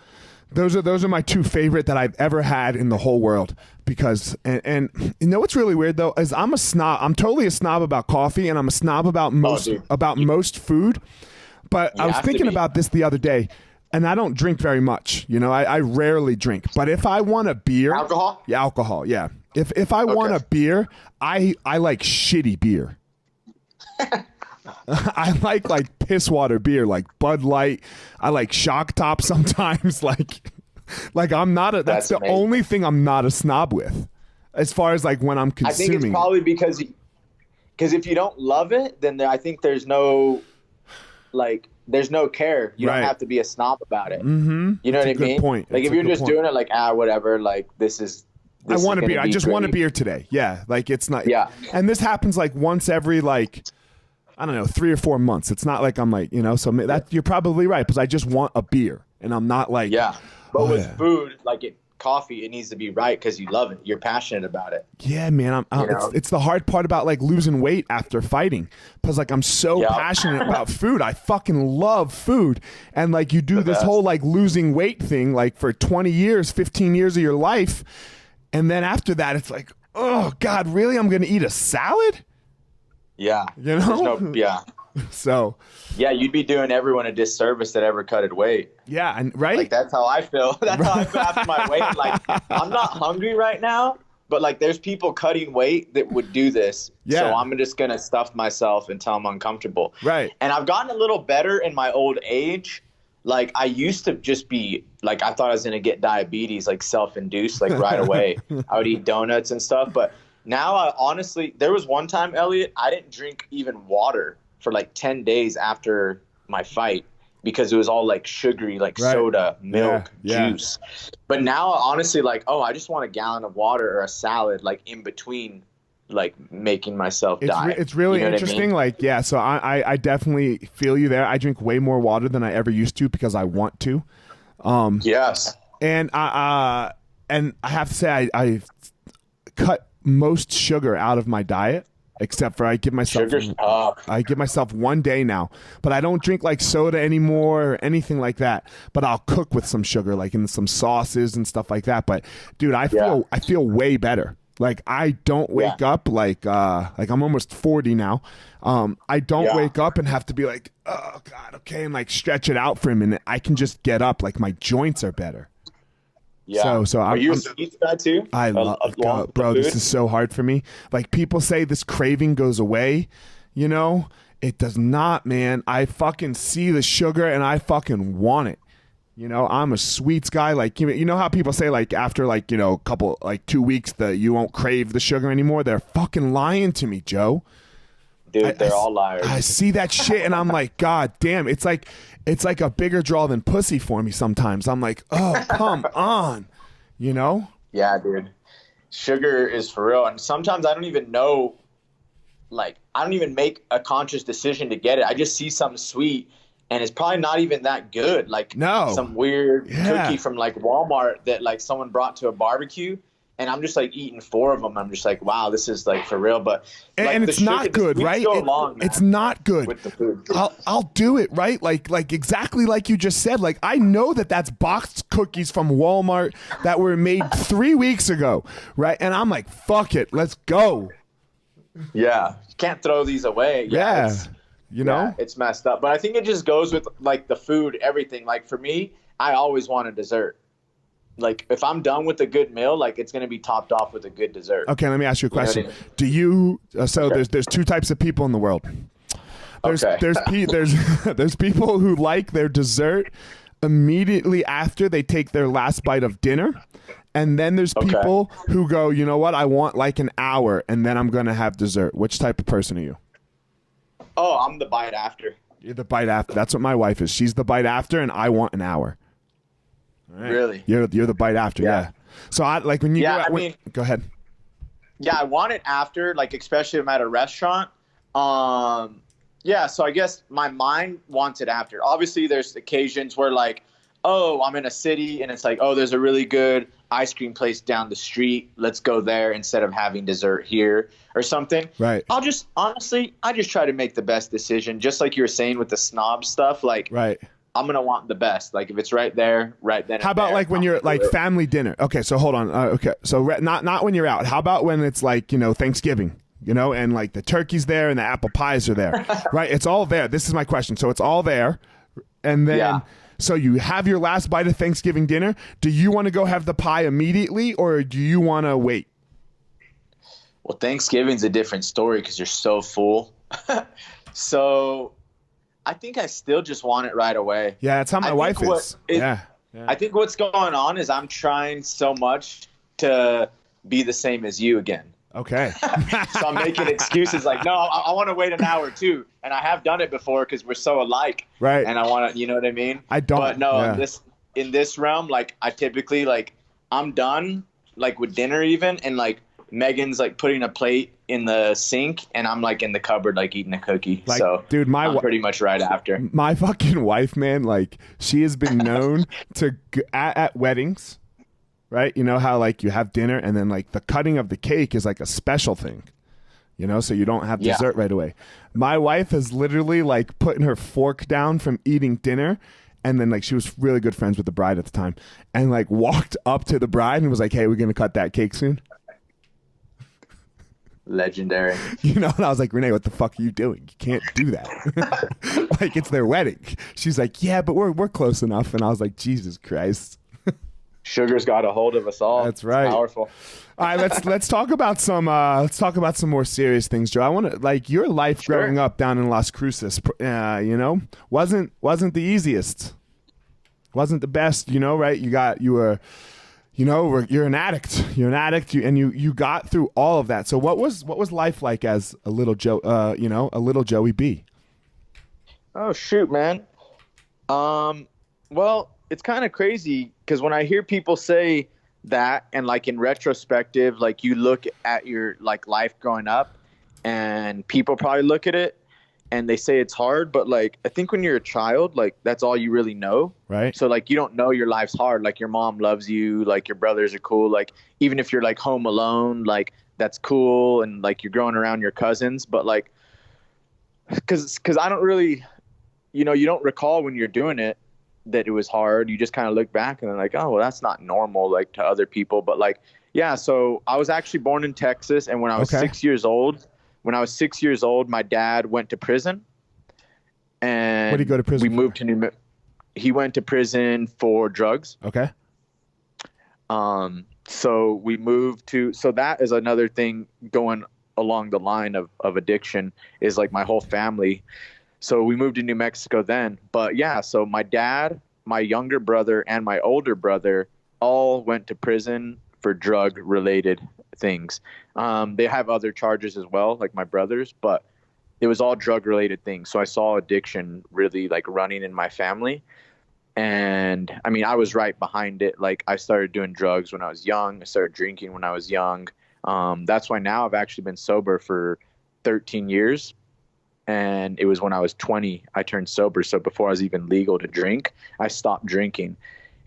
Speaker 1: those are my two favorite that I've ever had in the whole world. Because and you know what's really weird though is I'm a snob. I'm totally a snob about coffee, and I'm a snob about most food. But
Speaker 2: You
Speaker 1: I was
Speaker 2: have to
Speaker 1: thinking
Speaker 2: be.
Speaker 1: about this the other day, and I don't drink very much. You know, I rarely drink. But if I want a beer,
Speaker 2: Alcohol?
Speaker 1: yeah, alcohol, yeah. If I want a beer, I like shitty beer. I like piss water beer, like Bud Light. I like Shock Top sometimes. Like I'm not a. That's the
Speaker 2: amazing.
Speaker 1: only thing I'm not a snob with, as far as like when I'm
Speaker 2: I
Speaker 1: consuming.
Speaker 2: think it's probably because if you don't love it, then I think there's no care. You
Speaker 1: Right.
Speaker 2: don't have to be a snob about it.
Speaker 1: Mm-hmm.
Speaker 2: You know
Speaker 1: That's
Speaker 2: what I
Speaker 1: a good
Speaker 2: mean?
Speaker 1: point.
Speaker 2: Like
Speaker 1: That's
Speaker 2: if
Speaker 1: a
Speaker 2: you're
Speaker 1: good
Speaker 2: just
Speaker 1: point.
Speaker 2: doing it like whatever, like this is
Speaker 1: I want a
Speaker 2: gonna
Speaker 1: beer. I
Speaker 2: be
Speaker 1: just want a
Speaker 2: great.
Speaker 1: beer today. Yeah, like it's not.
Speaker 2: Yeah.
Speaker 1: And this happens like once every like, I don't know, 3 or 4 months. It's not like I'm like so that you're probably right because I just want a beer and I'm not like
Speaker 2: Yeah. But
Speaker 1: Oh,
Speaker 2: with
Speaker 1: yeah.
Speaker 2: food, like coffee, it needs to be right because you love it. You're passionate about it.
Speaker 1: Yeah, man.
Speaker 2: You know?
Speaker 1: It's the hard part about like losing weight after fighting because like I'm so
Speaker 2: Yeah.
Speaker 1: passionate about food. I fucking love food, and like you do
Speaker 2: The
Speaker 1: this
Speaker 2: best.
Speaker 1: whole like losing weight thing like for 20 years, 15 years of your life, and then after that it's like, oh God, really? I'm gonna eat a salad?
Speaker 2: Yeah.
Speaker 1: You know?
Speaker 2: There's yeah.
Speaker 1: So
Speaker 2: Yeah, you'd be doing everyone a disservice that ever cutted weight.
Speaker 1: yeah, and right.
Speaker 2: Like that's how I feel. That's how I feel after my weight. Like I'm not hungry right now, but like there's people cutting weight that would do this.
Speaker 1: Yeah.
Speaker 2: So I'm just gonna stuff myself until I'm uncomfortable.
Speaker 1: Right.
Speaker 2: And I've gotten a little better in my old age. Like I used to just be like I thought I was gonna get diabetes, like self-induced, like right away. I would eat donuts and stuff. But now I honestly there was one time, Eliot, I didn't drink even water for like 10 days after my fight because it was all like sugary, like
Speaker 1: Right.
Speaker 2: soda, milk,
Speaker 1: Yeah.
Speaker 2: juice. But now honestly, like, I just want a gallon of water or a salad like in between like making myself die.
Speaker 1: It's really
Speaker 2: You know what I
Speaker 1: interesting.
Speaker 2: mean?
Speaker 1: Like, yeah, so I definitely feel you there. I drink way more water than I ever used to because I want to.
Speaker 2: Yes.
Speaker 1: And I have to say I cut most sugar out of my diet, except for I give myself 1 day now. But I don't drink like soda anymore or anything like that. But I'll cook with some sugar, like in some sauces and stuff like that. But dude, I feel way better. Like I don't wake up like I'm almost 40 now. I don't wake up and have to be like, oh God, okay, and like stretch it out for a minute. I can just get up. Like my joints are better.
Speaker 2: Yeah.
Speaker 1: So
Speaker 2: are you a sweets guy too?
Speaker 1: I love, bro. This is so hard for me. Like people say, this craving goes away. You know, it does not, man. I fucking see the sugar and I fucking want it. You know, I'm a sweets guy. Like, you know how people say, like, after, like, you know, a couple, like 2 weeks that you won't crave the sugar anymore? They're fucking lying to me, Joe.
Speaker 2: Dude, they're all liars.
Speaker 1: I see that shit and I'm like, God damn. It's like a bigger draw than pussy for me sometimes. I'm like, oh, come on. You know?
Speaker 2: Yeah, dude. Sugar is for real. And sometimes I don't even know, like, I don't even make a conscious decision to get it. I just see something sweet. And it's probably not even that good. Like some weird cookie from like Walmart that like someone brought to a barbecue. And I'm just like eating 4 of them. I'm just like, wow, this is like for real. But like,
Speaker 1: and it's not good, right? It's not good.
Speaker 2: With the food.
Speaker 1: I'll do it, right? Like exactly like you just said. Like I know that's boxed cookies from Walmart that were made 3 weeks ago, right? And I'm like, fuck it, let's go.
Speaker 2: Yeah, you can't throw these away.
Speaker 1: Yeah. You know?
Speaker 2: Yeah, it's messed up. But I think it just goes with like the food, everything. Like for me, I always want a dessert. Like if I'm done with a good meal, like it's going to be topped off with a good dessert.
Speaker 1: Okay, let me ask you a question. Do you there's 2 types of people in the world. There's people who like their dessert immediately after they take their last bite of dinner. And then there's people who go, you know what? I want like an hour and then I'm going to have dessert. Which type of person are you?
Speaker 2: Oh, I'm the bite after.
Speaker 1: You're the bite after. That's what my wife is. She's the bite after, and I want an hour. All right.
Speaker 2: Really?
Speaker 1: You're the bite after, yeah. So I like when you go ahead.
Speaker 2: Yeah, I want it after, like especially if I'm at a restaurant. Yeah, so I guess my mind wants it after. Obviously, there's occasions where like, oh, I'm in a city and it's like, oh, there's a really good ice cream place down the street. Let's go there instead of having dessert here or something.
Speaker 1: Right.
Speaker 2: I just try to make the best decision. Just like you were saying with the snob stuff, like
Speaker 1: right.
Speaker 2: I'm going to want the best. Like if it's right there, right then.
Speaker 1: How about like when you're like family dinner? Okay. So hold on. Okay. So not when you're out. How about when it's like, you know, Thanksgiving, you know, and like the turkey's there and the apple pies are there, right? It's all there. This is my question. So it's all there. And then, so you have your last bite of Thanksgiving dinner. Do you want to go have the pie immediately or do you want to wait?
Speaker 2: Well, Thanksgiving's a different story because you're so full. So I think I still just want it right away.
Speaker 1: Yeah, that's how my wife is. Yeah.
Speaker 2: I think what's going on is I'm trying so much to be the same as you again.
Speaker 1: Okay.
Speaker 2: So I'm making excuses like, no, I want to wait an hour too. And I have done it before because we're so alike.
Speaker 1: Right.
Speaker 2: And I want to, you know what I mean?
Speaker 1: I don't.
Speaker 2: But no, in this realm, like I typically like I'm done like with dinner even. And like Megan's like putting a plate in the sink and I'm like in the cupboard like eating a cookie.
Speaker 1: Like,
Speaker 2: so
Speaker 1: dude,
Speaker 2: I'm pretty much right after.
Speaker 1: My fucking wife, man, like she has been known to at weddings. Right? You know how like you have dinner and then like the cutting of the cake is like a special thing, you know, so you don't have dessert right away. My wife has literally like putting her fork down from eating dinner and then like she was really good friends with the bride at the time and like walked up to the bride and was like, hey, we're going to cut that cake soon.
Speaker 2: Legendary.
Speaker 1: You know, and I was like, Renee, what the fuck are you doing? You can't do that. Like it's their wedding. She's like, yeah, but we're close enough. And I was like, Jesus Christ.
Speaker 2: Sugar's got a hold of us all.
Speaker 1: That's right.
Speaker 2: It's powerful.
Speaker 1: All right, let's talk about some more serious things, Joe. I want to like your life growing up down in Las Cruces. You know, wasn't the easiest. Wasn't the best. You know, right? You're an addict. You're an addict. You got through all of that. So what was life like as a little Joe? A little Joey B.
Speaker 2: Oh shoot, man. Well, it's kind of crazy because when I hear people say that, and like in retrospective, like you look at your like life growing up, and people probably look at it and they say it's hard, but like I think when you're a child, like that's all you really know.
Speaker 1: Right.
Speaker 2: So like you don't know your life's hard. Like your mom loves you, like your brothers are cool. Like even if you're like home alone, like that's cool, and like you're growing around your cousins. But like, because I don't really, you know, you don't recall when you're doing it that it was hard. You just kind of look back and then like, oh, well, that's not normal, like to other people. But like, yeah. So I was actually born in Texas, and when I was 6 years old. When I was 6 years old, my dad went to prison, and
Speaker 1: what did he go to prison
Speaker 2: we moved to he went to prison for drugs.
Speaker 1: Okay.
Speaker 2: So we moved to, so that is another thing going along the line of addiction, is like my whole family. So we moved to New Mexico then, but yeah, so my dad, my younger brother, and my older brother all went to prison for drug related things. They have other charges as well, like my brothers, but it was all drug related things. So I saw addiction really like running in my family. And I mean, I was right behind it. Like I started doing drugs when I was young. I started drinking when I was young. That's why now I've actually been sober for 13 years. And it was when I was 20, I turned sober. So before I was even legal to drink, I stopped drinking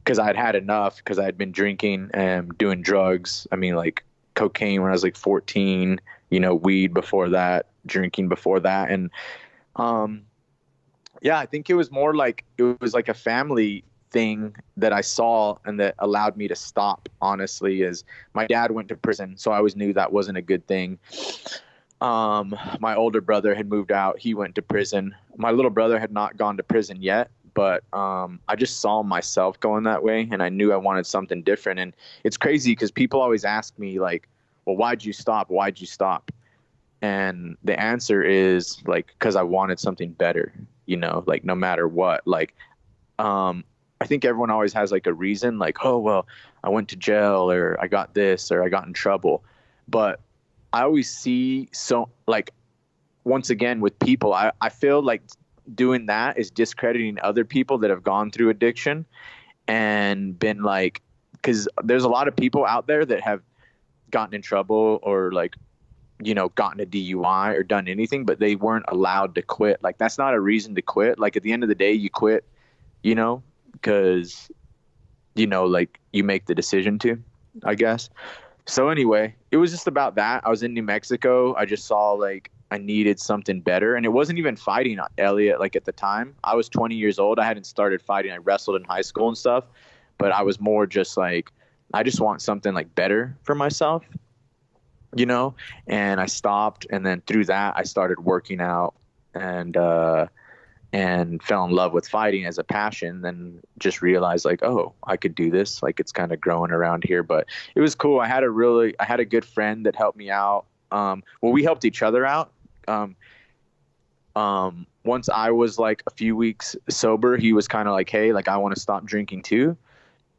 Speaker 2: because I had had enough, because I had been drinking and doing drugs. I mean, like cocaine when I was like 14, you know, weed before that, drinking before that. And, yeah, I think it was more like, it was like a family thing that I saw and that allowed me to stop, honestly, is my dad went to prison. So I always knew that wasn't a good thing. My older brother had moved out. He went to prison. My little brother had not gone to prison yet, but I just saw myself going that way, and I knew I wanted something different. And it's crazy because people always ask me like, well, why'd you stop? Why'd you stop? And the answer is like, because I wanted something better, you know, like no matter what. Like, I think everyone always has like a reason, like, oh, well, I went to jail, or I got this, or I got in trouble. But I always see, so like, once again, with people, I feel like doing that is discrediting other people that have gone through addiction and been like, because there's a lot of people out there that have gotten in trouble, or like, you know, gotten a DUI or done anything, but they weren't allowed to quit. Like, that's not a reason to quit. Like, at the end of the day, you quit, you know, because, you know, like you make the decision to, I guess. So anyway, it was just about that. I was in New Mexico. I just saw like I needed something better. And it wasn't even fighting Eliot. Like at the time, I was 20 years old. I hadn't started fighting. I wrestled in high school and stuff, but I was more just like, I just want something like better for myself, you know? And I stopped. And then through that, I started working out and fell in love with fighting as a passion. Then just realized like, oh, I could do this. Like it's kind of growing around here, but it was cool. I had a good friend that helped me out. Well, we helped each other out. Once I was like a few weeks sober, he was kind of like, hey, like I want to stop drinking too.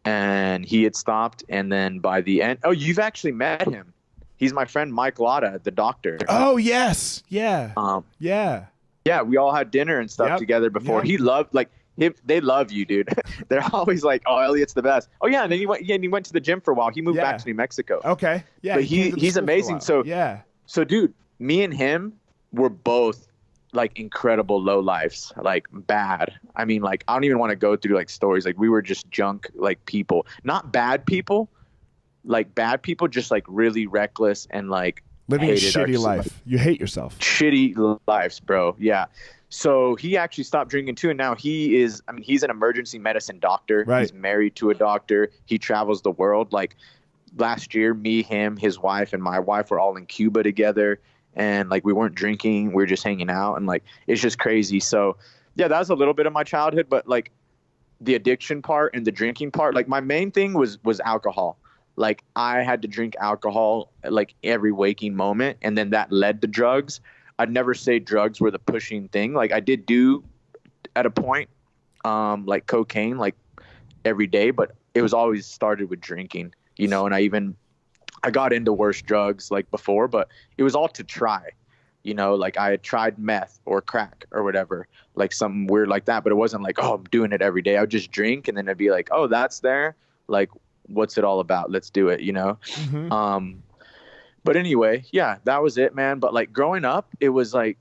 Speaker 2: And he had stopped. And then by the end, oh, you've actually met him. He's my friend, Mike Lotta, the doctor.
Speaker 1: Oh yes. Yeah. Yeah.
Speaker 2: Yeah, we all had dinner and stuff together before.
Speaker 1: Yep.
Speaker 2: He loved, like, they love you, dude. They're always like, oh, Eliot's the best. Oh, yeah, and then he went to the gym for a while. He moved back to New Mexico.
Speaker 1: Okay. Yeah.
Speaker 2: But he's amazing. So, dude, me and him were both, like, incredible low lives, like, bad. I mean, like, I don't even want to go through, like, stories. Like, we were just junk, like, people. Not bad people. Like, bad people, just, like, really reckless and, like,
Speaker 1: living a shitty life. You hate yourself.
Speaker 2: Shitty lives, bro. Yeah. So he actually stopped drinking too. And now he's an emergency medicine doctor.
Speaker 1: Right.
Speaker 2: He's married to a doctor. He travels the world. Like last year, me, him, his wife, and my wife were all in Cuba together. And like, we weren't drinking. We were just hanging out. And like, it's just crazy. So yeah, that was a little bit of my childhood, but like the addiction part and the drinking part, like my main thing was alcohol. Like I had to drink alcohol like every waking moment, and then that led to drugs. I'd never say drugs were the pushing thing. Like I did do at a point, like cocaine, like every day, but it was always started with drinking, you know, and I got into worse drugs like before, but it was all to try, you know, like I had tried meth or crack or whatever, like something weird like that, but it wasn't like, oh, I'm doing it every day. I would just drink and then it'd be like, oh, that's there. Like, what's it all about? Let's do it, you know?
Speaker 1: Mm-hmm.
Speaker 2: But anyway, yeah, that was it, man. But like growing up, it was like,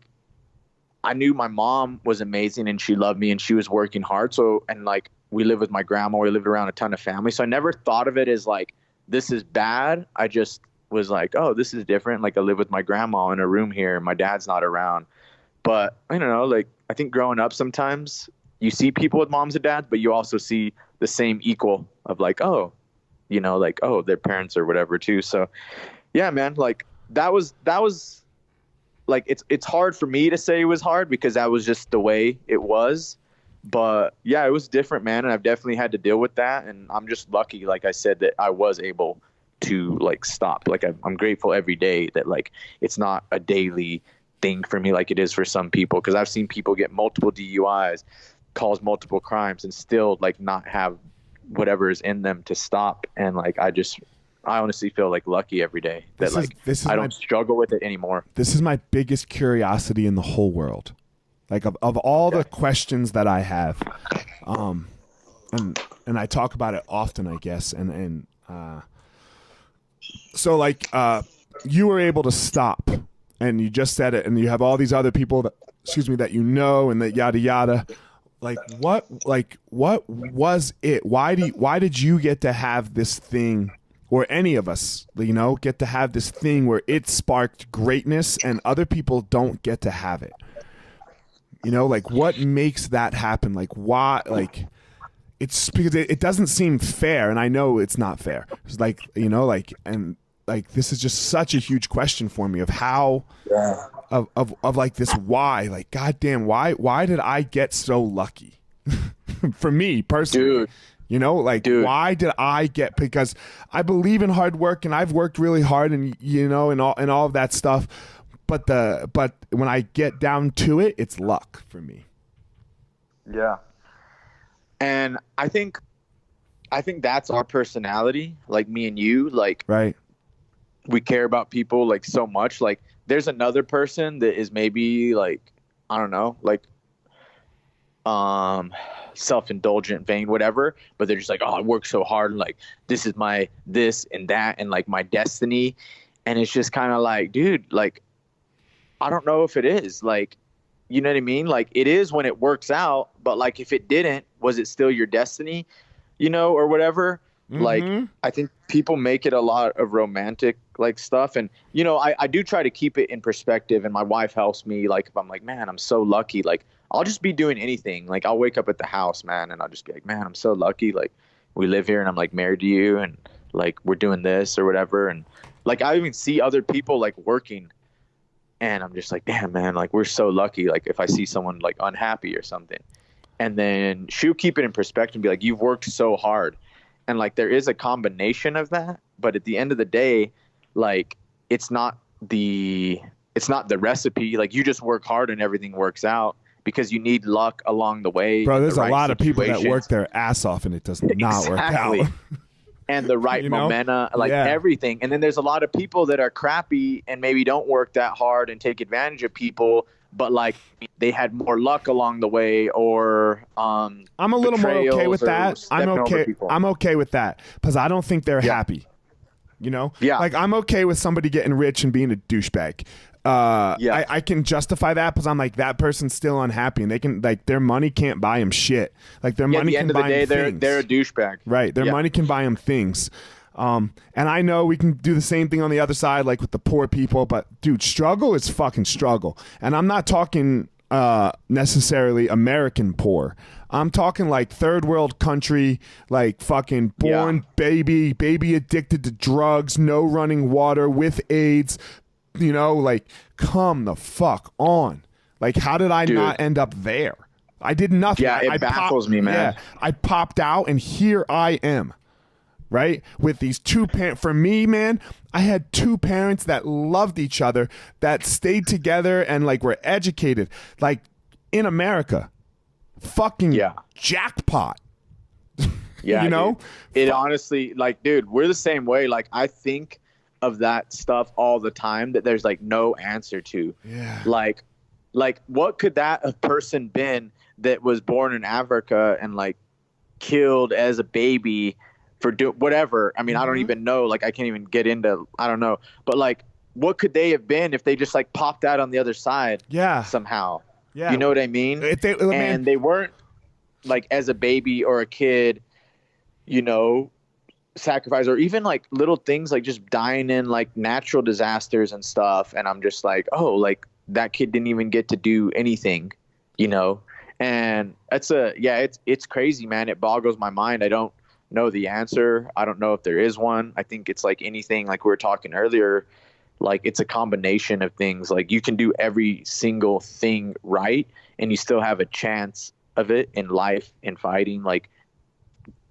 Speaker 2: I knew my mom was amazing and she loved me and she was working hard. So, and like we lived with my grandma, we lived around a ton of family. So I never thought of it as like, this is bad. I just was like, oh, this is different. Like I live with my grandma in a room here. My dad's not around. But I don't know, like I think growing up sometimes you see people with moms and dads, but you also see the same equal of like, oh, you know, like, oh, their parents or whatever too. So yeah, man, like that was like, it's hard for me to say it was hard because that was just the way it was. But yeah, it was different, man. And I've definitely had to deal with that. And I'm just lucky, like I said, that I was able to like stop. Like I'm grateful every day that like it's not a daily thing for me like it is for some people. Because I've seen people get multiple DUIs, cause multiple crimes, and still like not have whatever is in them to stop. And like I honestly feel like lucky every day that I don't struggle with it anymore.
Speaker 1: This is my biggest curiosity in the whole world. Like of all the questions that I have, and I talk about it often, I guess. So like you were able to stop, and you just said it, and you have all these other people that you know, and that yada yada. Like what was it? Why did you get to have this thing? Or any of us, you know, get to have this thing where it sparked greatness and other people don't get to have it. You know, like what makes that happen? Like why? Like it's because it doesn't seem fair, and I know it's not fair. It's like, you know, like, and like this is just such a huge question for me of how, of like this why, like goddamn, why did I get so lucky? For me personally. Dude. You know, like, why did I get, because I believe in hard work and I've worked really hard and, you know, and all of that stuff. But when I get down to it, it's luck for me.
Speaker 2: Yeah. And I think that's our personality, like me and you, like, right. We care about people like so much. Like there's another person that is maybe like, I don't know, like, self-indulgent, vain, whatever, but they're just like, oh, I work so hard and like this is my this and that and like my destiny. And it's just kind of like, dude, like I don't know if it is, like, you know what I mean? Like it is when it works out, but like if it didn't, was it still your destiny, you know, or whatever? Mm-hmm. Like I think people make it a lot of romantic like stuff, and you know, I do try to keep it in perspective, and my wife helps me. Like if I'm like, man, I'm so lucky, like I'll just be doing anything. Like I'll wake up at the house, man, and I'll just be like, man, I'm so lucky. Like we live here and I'm like married to you and like we're doing this or whatever. And like I even see other people like working and I'm just like, damn, man, like we're so lucky. Like if I see someone like unhappy or something, and then she'll keep it in perspective and be like, you've worked so hard. And like there is a combination of that. But at the end of the day, like it's not the recipe. Like you just work hard and everything works out. Because you need luck along the way.
Speaker 1: Bro, there's a lot of people that work their ass off and it does not work out.
Speaker 2: And the right momentum, like everything. And then there's a lot of people that are crappy and maybe don't work that hard and take advantage of people, but like they had more luck along the way, or
Speaker 1: I'm a little more okay with that. I'm okay with that because I don't think they're happy. You know? Yeah. Like I'm okay with somebody getting rich and being a douchebag. I can justify that because I'm like, that person's still unhappy and they can, like, their money can't buy them shit. Like their money can buy them things.
Speaker 2: They're a douchebag.
Speaker 1: Right. Their money can buy them things. And I know we can do the same thing on the other side, like with the poor people, but dude, struggle is fucking struggle. And I'm not talking necessarily American poor. I'm talking like third world country, like fucking born baby addicted to drugs, no running water, with AIDS. You know, like, come the fuck on. Like, how did I not end up there? I did nothing.
Speaker 2: Yeah, it baffles me, man. Yeah,
Speaker 1: I popped out, and here I am, right? With these two parents. For me, man, I had two parents that loved each other, that stayed together, and, like, were educated. Like, in America, fucking jackpot.
Speaker 2: Yeah,
Speaker 1: you know?
Speaker 2: Dude. It honestly, like, dude, we're the same way. Like, I think of that stuff all the time that there's like no answer to.
Speaker 1: Yeah.
Speaker 2: Like what could that a person been that was born in Africa and like killed as a baby whatever. I mean, I don't even know. Like, I can't even get into, I don't know. But like, what could they have been if they just like popped out on the other side?
Speaker 1: Yeah.
Speaker 2: Somehow.
Speaker 1: Yeah.
Speaker 2: You know what I mean? And they weren't like as a baby or a kid, you know, sacrifice, or even like little things like just dying in like natural disasters and stuff. And I'm just like, oh, like that kid didn't even get to do anything, you know? And it's crazy, man. It boggles my mind. I don't know the answer. I don't know if there is one. I think it's like anything, like we were talking earlier, like it's a combination of things. Like you can do every single thing right and you still have a chance of it in life, in fighting, like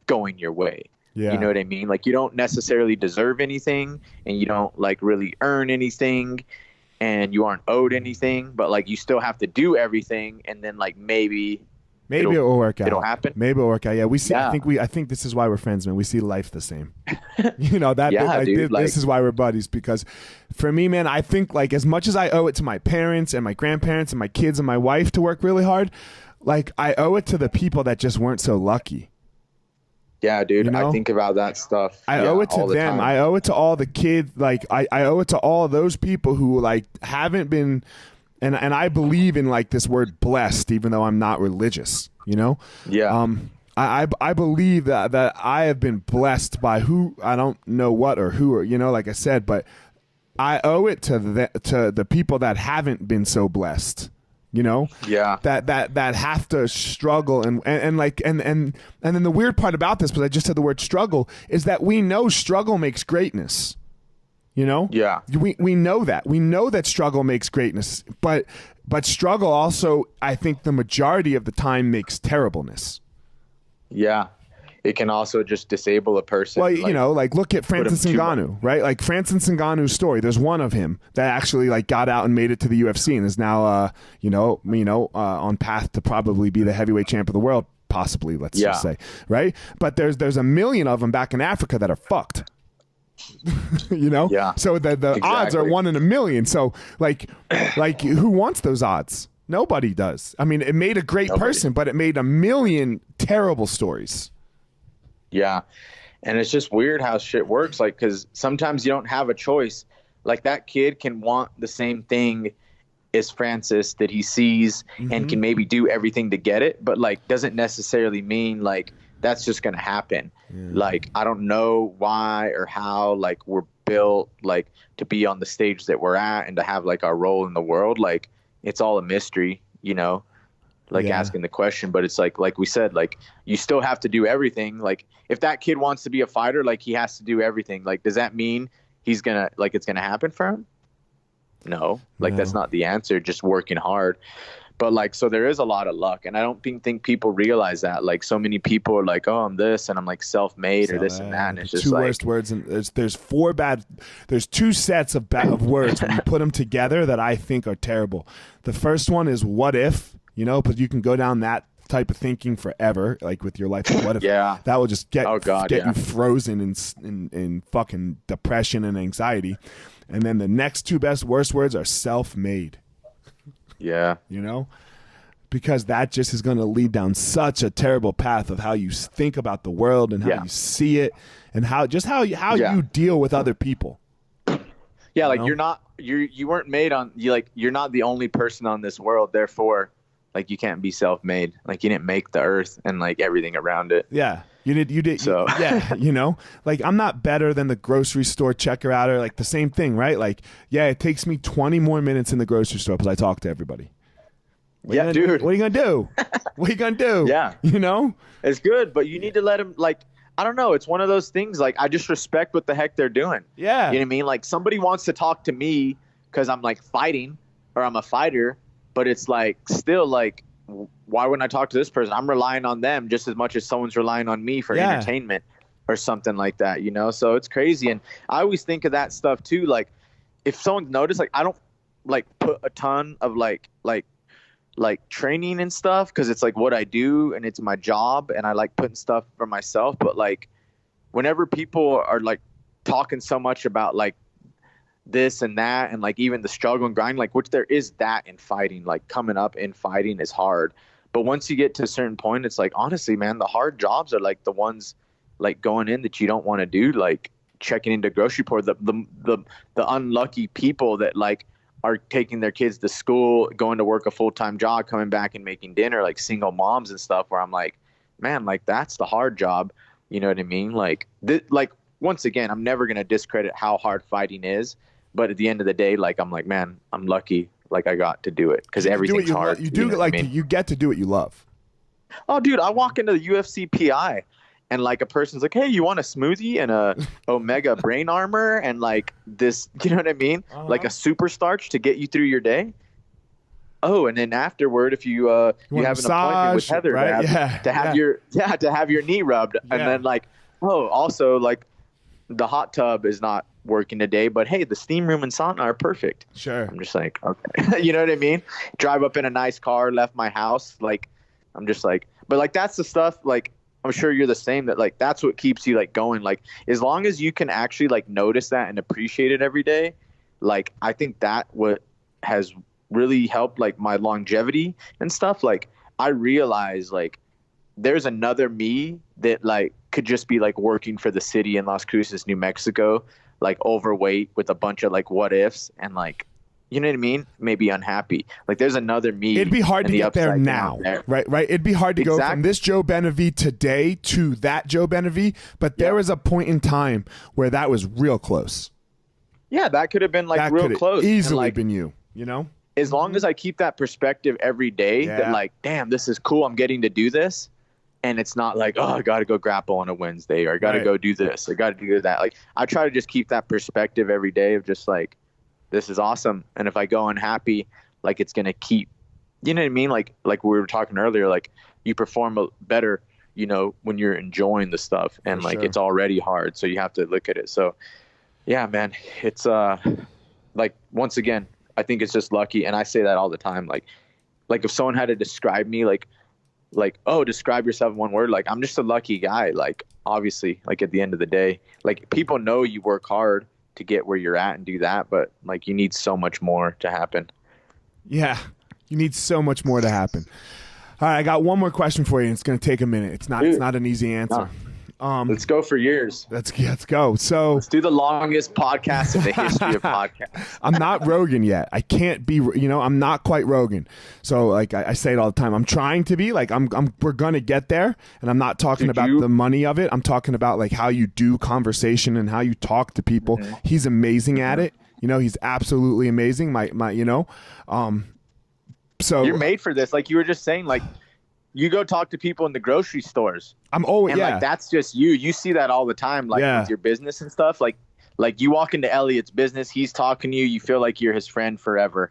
Speaker 2: going your way. Yeah. You know what I mean? Like you don't necessarily deserve anything and you don't like really earn anything and you aren't owed anything, but like you still have to do everything, and then like maybe
Speaker 1: it will work out.
Speaker 2: It'll happen.
Speaker 1: Maybe it'll work out. Yeah, we see. Yeah. I think this is why we're friends, man. We see life the same. You know that.
Speaker 2: Yeah, dude,
Speaker 1: this is why we're buddies. Because for me, man, I think like as much as I owe it to my parents and my grandparents and my kids and my wife to work really hard, like I owe it to the people that just weren't so lucky.
Speaker 2: Yeah, dude.
Speaker 1: You know?
Speaker 2: I think about that stuff.
Speaker 1: I owe it to them. I owe it to all the kids. Like I owe it to all of those people who like haven't been. And I believe in like this word blessed, even though I'm not religious, you know?
Speaker 2: Yeah.
Speaker 1: I believe that I have been blessed by who, I don't know what or who, or, you know, like I said, but I owe it to the people that haven't been so blessed, you know?
Speaker 2: Yeah.
Speaker 1: That have to struggle and then the weird part about this, because I just said the word struggle, is that we know struggle makes greatness. You know?
Speaker 2: Yeah.
Speaker 1: We know that. We know that struggle makes greatness, but struggle also, I think the majority of the time makes terribleness.
Speaker 2: Yeah. It can also just disable a person.
Speaker 1: Well, you know, like look at Francis Ngannou, right? Like Francis Ngannou's story. There's one of him that actually like got out and made it to the UFC and is now, on path to probably be the heavyweight champ of the world, possibly, let's just say, right? But there's a million of them back in Africa that are fucked. You know?
Speaker 2: Yeah.
Speaker 1: So the odds are 1 in a million. So like who wants those odds? Nobody does. I mean, it made a great person, but it made a million terrible stories.
Speaker 2: Yeah. And it's just weird how shit works. Like, cause sometimes you don't have a choice. Like that kid can want the same thing as Francis that he sees and can maybe do everything to get it, but like doesn't necessarily mean like that's just going to happen. Yeah. Like, I don't know why or how, like, we're built, like, to be on the stage that we're at and to have, like, our role in the world. Like, it's all a mystery, you know, like asking the question. But it's like we said, like, you still have to do everything. Like, if that kid wants to be a fighter, like, he has to do everything. Like, does that mean he's going to, like, it's going to happen for him? No. Like, that's not the answer, just working hard. But like, so there is a lot of luck, and I don't think people realize that. Like, so many people are like, "Oh, I'm this," and I'm like self-made or this and that. And it's just
Speaker 1: two
Speaker 2: like
Speaker 1: worst words, and there's two sets of words when you put them together that I think are terrible. The first one is "what if," you know, but you can go down that type of thinking forever, like with your life. What if?
Speaker 2: Yeah,
Speaker 1: that will just get
Speaker 2: you
Speaker 1: frozen in fucking depression and anxiety. And then the next two worst words are self-made.
Speaker 2: Yeah.
Speaker 1: You know? Because that just is going to lead down such a terrible path of how you think about the world and how you see it and how you deal with other people.
Speaker 2: Yeah, like you weren't made on you're not the only person on this world, therefore like you can't be self-made. Like you didn't make the earth and like everything around it.
Speaker 1: Yeah. You did. So yeah, you know, like I'm not better than the grocery store checker outer, like the same thing, right? Like, yeah, it takes me 20 more minutes in the grocery store because I talk to everybody.
Speaker 2: Dude.
Speaker 1: What are you gonna do? What are you gonna do?
Speaker 2: Yeah,
Speaker 1: you know,
Speaker 2: it's good, but you need to let them. Like, I don't know. It's one of those things. Like, I just respect what the heck they're doing.
Speaker 1: Yeah,
Speaker 2: you know what I mean. Like, somebody wants to talk to me because I'm like fighting or I'm a fighter, but it's like still like, why wouldn't I talk to this person? I'm relying on them just as much as someone's relying on me for entertainment or something like that, you know? So it's crazy. And I always think of that stuff too. Like if someone's noticed, like I don't like put a ton of like training and stuff, cause it's like what I do and it's my job and I like putting stuff for myself. But like whenever people are like talking so much about like this and that and like even the struggle and grind, like which there is that in fighting, like coming up in fighting is hard, but once you get to a certain point, it's like honestly, man, the hard jobs are like the ones like going in that you don't want to do, like checking into grocery store, the unlucky people that like are taking their kids to school, going to work a full-time job, coming back and making dinner, like single moms and stuff, where I'm like, man, like that's the hard job. You know what I mean? Like, like once again, I'm never going to discredit how hard fighting is, but at the end of the day, like, I'm like, man, I'm lucky. Like I got to do it because everything's hard.
Speaker 1: You do, like, you get to do what you love.
Speaker 2: Oh, dude, I walk into the UFC PI and like a person's like, hey, you want a smoothie and a Omega brain armor and like this, you know what I mean? Like a super starch to get you through your day. Oh, and then afterward, if you have an appointment with Heather, right? to have your knee rubbed, and then like, oh, also like the hot tub is not working today, but hey, the steam room and sauna are perfect.
Speaker 1: Sure.
Speaker 2: I'm just like, okay, you know what I mean? Drive up in a nice car, left my house, like I'm just like, but like that's the stuff. Like I'm sure you're the same. That like that's what keeps you like going. Like as long as you can actually like notice that and appreciate it every day, like I think that what has really helped like my longevity and stuff. Like I realize like there's another me that like could just be like working for the city in Las Cruces, New Mexico, like overweight with a bunch of like what ifs and like, you know what I mean? Maybe unhappy. Like there's another me.
Speaker 1: It'd be hard to get there now, right? It'd be hard to go from this Joe Benavidez today to that Joe Benavidez, but there was a point in time where that was real close.
Speaker 2: Yeah, that could have been like
Speaker 1: that
Speaker 2: real close.
Speaker 1: Easily
Speaker 2: like,
Speaker 1: been you know?
Speaker 2: As long as I keep that perspective every day that like, damn, this is cool. I'm getting to do this. And it's not like, oh, I got to go grapple on a Wednesday or I got to go do this. I got to do that. Like I try to just keep that perspective every day of just like, this is awesome. And if I go unhappy, like it's going to keep, you know what I mean? Like we were talking earlier, like you perform better, you know, when you're enjoying the stuff and like it's already hard. So you have to look at it. So yeah, man, it's like, once again, I think it's just lucky. And I say that all the time. Like if someone had to describe me, like, oh, describe yourself in one word. Like, I'm just a lucky guy. Like, obviously, like at the end of the day, like people know you work hard to get where you're at and do that, but like you need so much more to happen. Yeah,
Speaker 1: you need so much more to happen. All right, I got one more question for you. And it's going to take a minute. It's not an easy answer.
Speaker 2: Let's go for years.
Speaker 1: Let's go. So
Speaker 2: let's do the longest podcast in the history of podcasts.
Speaker 1: I'm not Rogan yet. I can't be, I'm not quite Rogan. So like I say it all the time. I'm trying to be like, we're going to get there. And I'm not talking about the money of it. I'm talking about like how you do conversation and how you talk to people. Mm-hmm. He's amazing at it. He's absolutely amazing. So
Speaker 2: you're made for this. Like you were just saying, like, you go talk to people in the grocery stores.
Speaker 1: I'm always,
Speaker 2: like that's just you. You see that all the time, like with your business and stuff. Like you walk into Eliot's business, he's talking to you. You feel like you're his friend forever.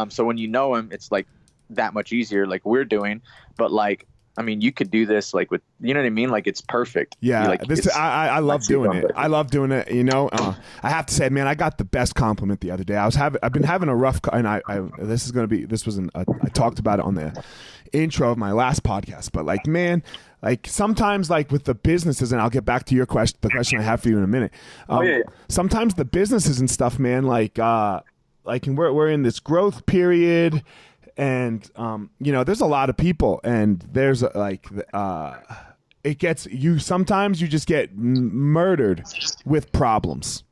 Speaker 2: So when you know him, it's like that much easier. Like we're doing, but like I mean, you could do this like with, you know what I mean? Like it's perfect.
Speaker 1: Yeah,
Speaker 2: like,
Speaker 1: I love doing it. I love doing it. I have to say, man, I got the best compliment the other day. I've been having a rough, and I talked about it on the intro of my last podcast. But like, man, like sometimes like with the businesses, and I'll get back to your question, the question I have for you in a minute. Sometimes the businesses and stuff, man, like and we're in this growth period. And, there's a lot of people and there's it gets you. Sometimes you just get murdered with problems,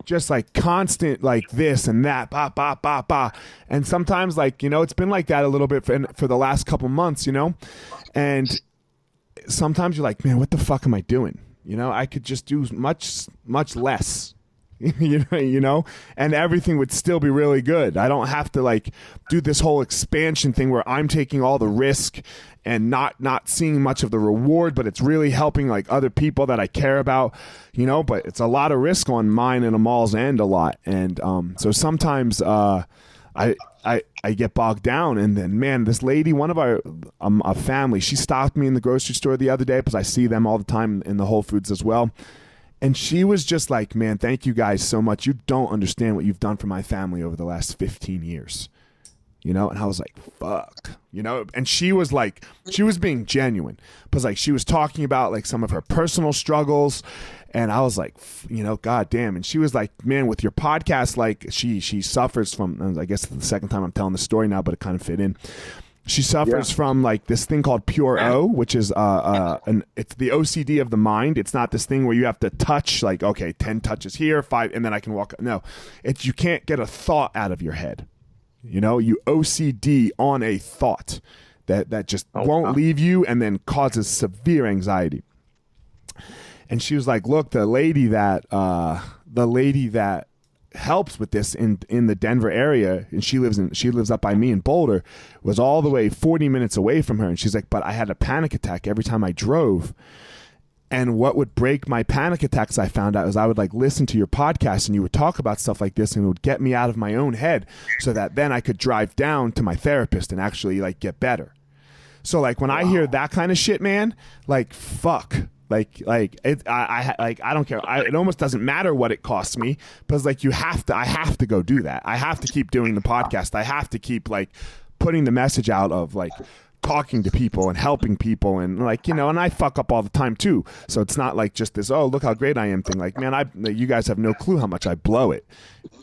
Speaker 1: just like constant, like this and that, bah, bah, bah, bah. And sometimes like, it's been like that a little bit for the last couple months, and sometimes you're like, man, what the fuck am I doing? I could just do much, much less. And everything would still be really good. I don't have to like do this whole expansion thing where I'm taking all the risk and not seeing much of the reward, but it's really helping like other people that I care about, but it's a lot of risk on mine and Amal's end a lot. And so sometimes I get bogged down, and then, man, this lady, one of our a family, she stopped me in the grocery store the other day because I see them all the time in the Whole Foods as well. And she was just like, man, thank you guys so much. You don't understand what you've done for my family over the last 15 years. And I was like, fuck, and she was like, she was being genuine because like she was talking about like some of her personal struggles. And I was like, God damn. And she was like, man, with your podcast, like she suffers from, I guess the second time I'm telling the story now, but it kind of fit in. She suffers from like this thing called pure O, which is it's the OCD of the mind. It's not this thing where you have to touch like, okay, 10 touches here, 5, and then I can walk. No, it's you can't get a thought out of your head. You know, you OCD on a thought that just won't leave you and then causes severe anxiety. And she was like, look, the lady that helps with this in the Denver area, and she lives up by me in Boulder, was all the way 40 minutes away from her. And she's like, but I had a panic attack every time I drove. And what would break my panic attacks, I found out, is I would like listen to your podcast and you would talk about stuff like this, and it would get me out of my own head so that then I could drive down to my therapist and actually like get better. So like when I hear that kind of shit, man, like fuck. Like it, I don't care. It almost doesn't matter what it costs me, because like I have to go do that. I have to keep doing the podcast. I have to keep like putting the message out of like talking to people and helping people, and like, you know, and I fuck up all the time too. So it's not like just this, oh, look how great I am thing. Like, man, you guys have no clue how much I blow it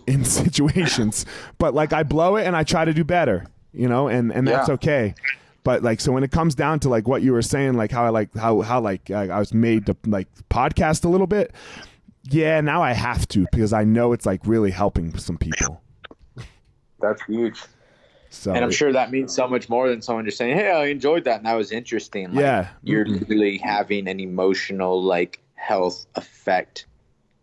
Speaker 1: in situations, but like I blow it and I try to do better, you know, and that's okay. But like, so when it comes down to like what you were saying, like how I was made to like podcast a little bit. Yeah, now I have to, because I know it's like really helping some people.
Speaker 2: That's huge.
Speaker 1: So,
Speaker 2: and I'm sure that means so much more than someone just saying, hey, I enjoyed that and that was interesting. Like,
Speaker 1: yeah.
Speaker 2: You're really having an emotional like health effect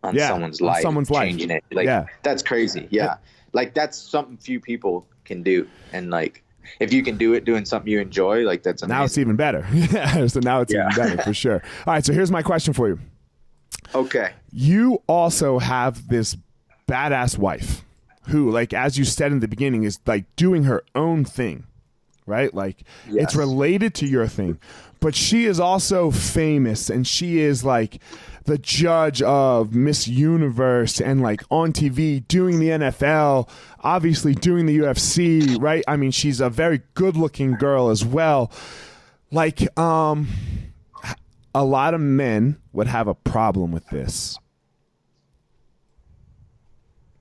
Speaker 2: on someone's life. Changing it. Like, that's crazy. Yeah. Like that's something few people can do. And like, if you can do it doing something you enjoy, like that's amazing.
Speaker 1: Now it's even better. Yeah. So now it's even better for sure. All right. So here's my question for you.
Speaker 2: Okay.
Speaker 1: You also have this badass wife who, like, as you said in the beginning, is like doing her own thing, right? Like it's related to your thing, but she is also famous, and she is like the judge of Miss Universe and like on TV doing the NFL, obviously doing the UFC, right? I mean, she's a very good looking girl as well. Like, a lot of men would have a problem with this.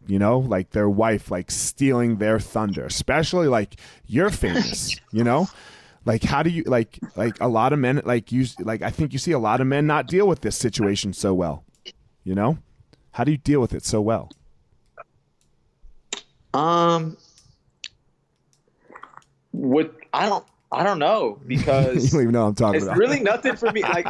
Speaker 1: You know, like their wife, like stealing their thunder, especially like you're famous, you know? Like, how do you like a lot of men, like you, like, I think you see a lot of men not deal with this situation so well, you know? How do you deal with it so well?
Speaker 2: I don't know, because
Speaker 1: you don't even know what I'm talking
Speaker 2: it's
Speaker 1: about.
Speaker 2: really nothing for me. Like,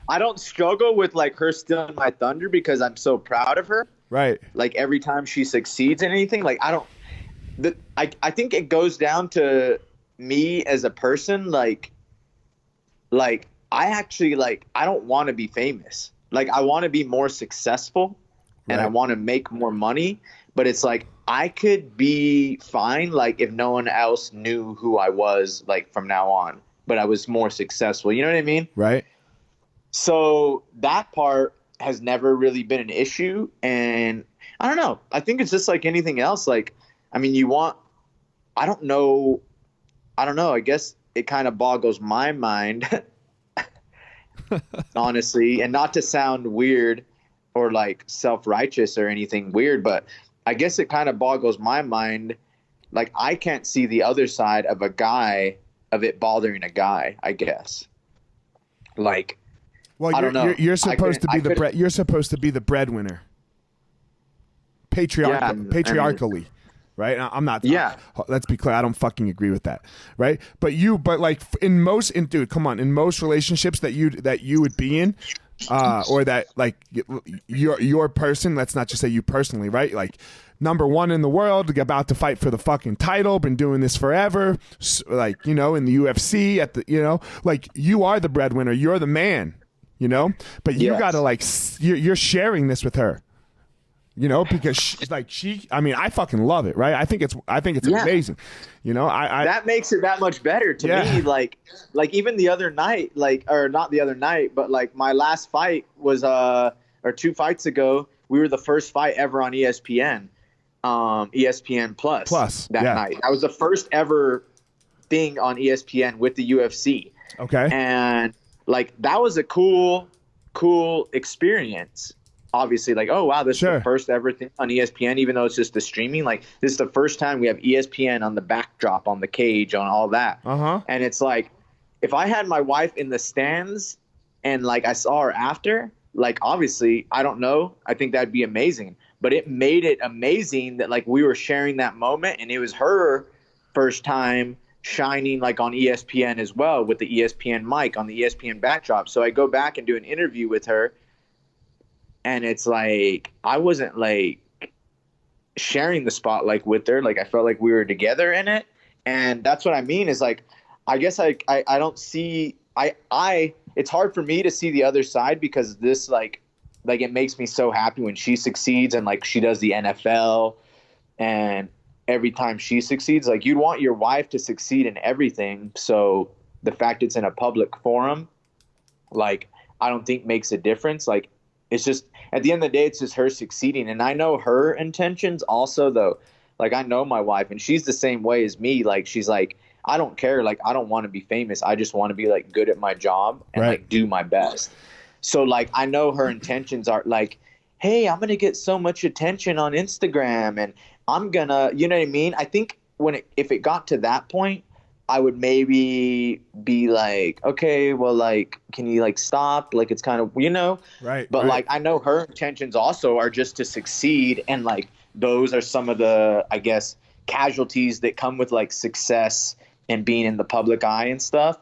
Speaker 2: I don't struggle with like her stealing my thunder, because I'm so proud of her.
Speaker 1: Right.
Speaker 2: Like every time she succeeds in anything, like I think it goes down to me as a person. Like I actually, like, I don't want to be famous. Like I want to be more successful, and I want to make more money, but it's like, I could be fine, like, if no one else knew who I was, like, from now on, but I was more successful. You know what I mean? Right. So that part has never really been an issue. And I don't know. I think it's just like anything else. Like, I mean, I don't know. I guess it kind of boggles my mind, honestly, and not to sound weird or like self-righteous or anything weird, but I guess it kind of boggles my mind. Like, I can't see the other side of it bothering a guy, I guess. Like, well, I don't know.
Speaker 1: You're supposed to be the breadwinner. Patriarchally, right? I'm not. Yeah. Let's be clear. I don't fucking agree with that, right? But like in most relationships that you would be in, or that like your person. Let's not just say you personally, right? Like, number one in the world, about to fight for the fucking title, been doing this forever. Like, you know, in the UFC, like, you are the breadwinner. You're the man. You know, but you gotta like, you're sharing this with her, you know, because I mean, I fucking love it, right? I think it's amazing, you know. I
Speaker 2: that makes it that much better to me. Like even the other night, or not the other night, but like my last fight was or 2 fights ago, we were the first fight ever on ESPN, ESPN Plus that night. That was the first ever thing on ESPN with the UFC. Okay, and like, that was a cool experience. obviously like, oh wow, this is
Speaker 1: Sure.
Speaker 2: the first ever thing on ESPN, even though it's just the streaming. Like this is the first time we have ESPN on the backdrop, on the cage, on all that. And it's like, if I had my wife in the stands and like I saw her after, like obviously I don't know, I think that'd be amazing. But it made it amazing that like we were sharing that moment, and it was her first time shining like on ESPN as well, with the ESPN mic on the ESPN backdrop. So I go back and do an interview with her, and it's like I wasn't like sharing the spotlight with her. Like I felt like we were together in it. And that's what I mean is like, I guess I don't see, it's hard for me to see the other side, because this like it makes me so happy when she succeeds, and like she does the NFL, and every time she succeeds, like you'd want your wife to succeed in everything. So the fact it's in a public forum, like I don't think makes a difference. Like it's just, at the end of the day, it's just her succeeding. And I know her intentions also though. Like I know my wife, and she's the same way as me. Like she's like, I don't care. Like I don't want to be famous. I just want to be like good at my job and like do my best. So like I know her intentions are like, hey, I'm going to get so much attention on Instagram, and I'm going to, you know what I mean? I think if it got to that point, I would maybe be like, okay, well, like, can you like stop? Like, it's kind of, you know, but like, I know her intentions also are just to succeed. And like, those are some of the, I guess, casualties that come with like success and being in the public eye and stuff.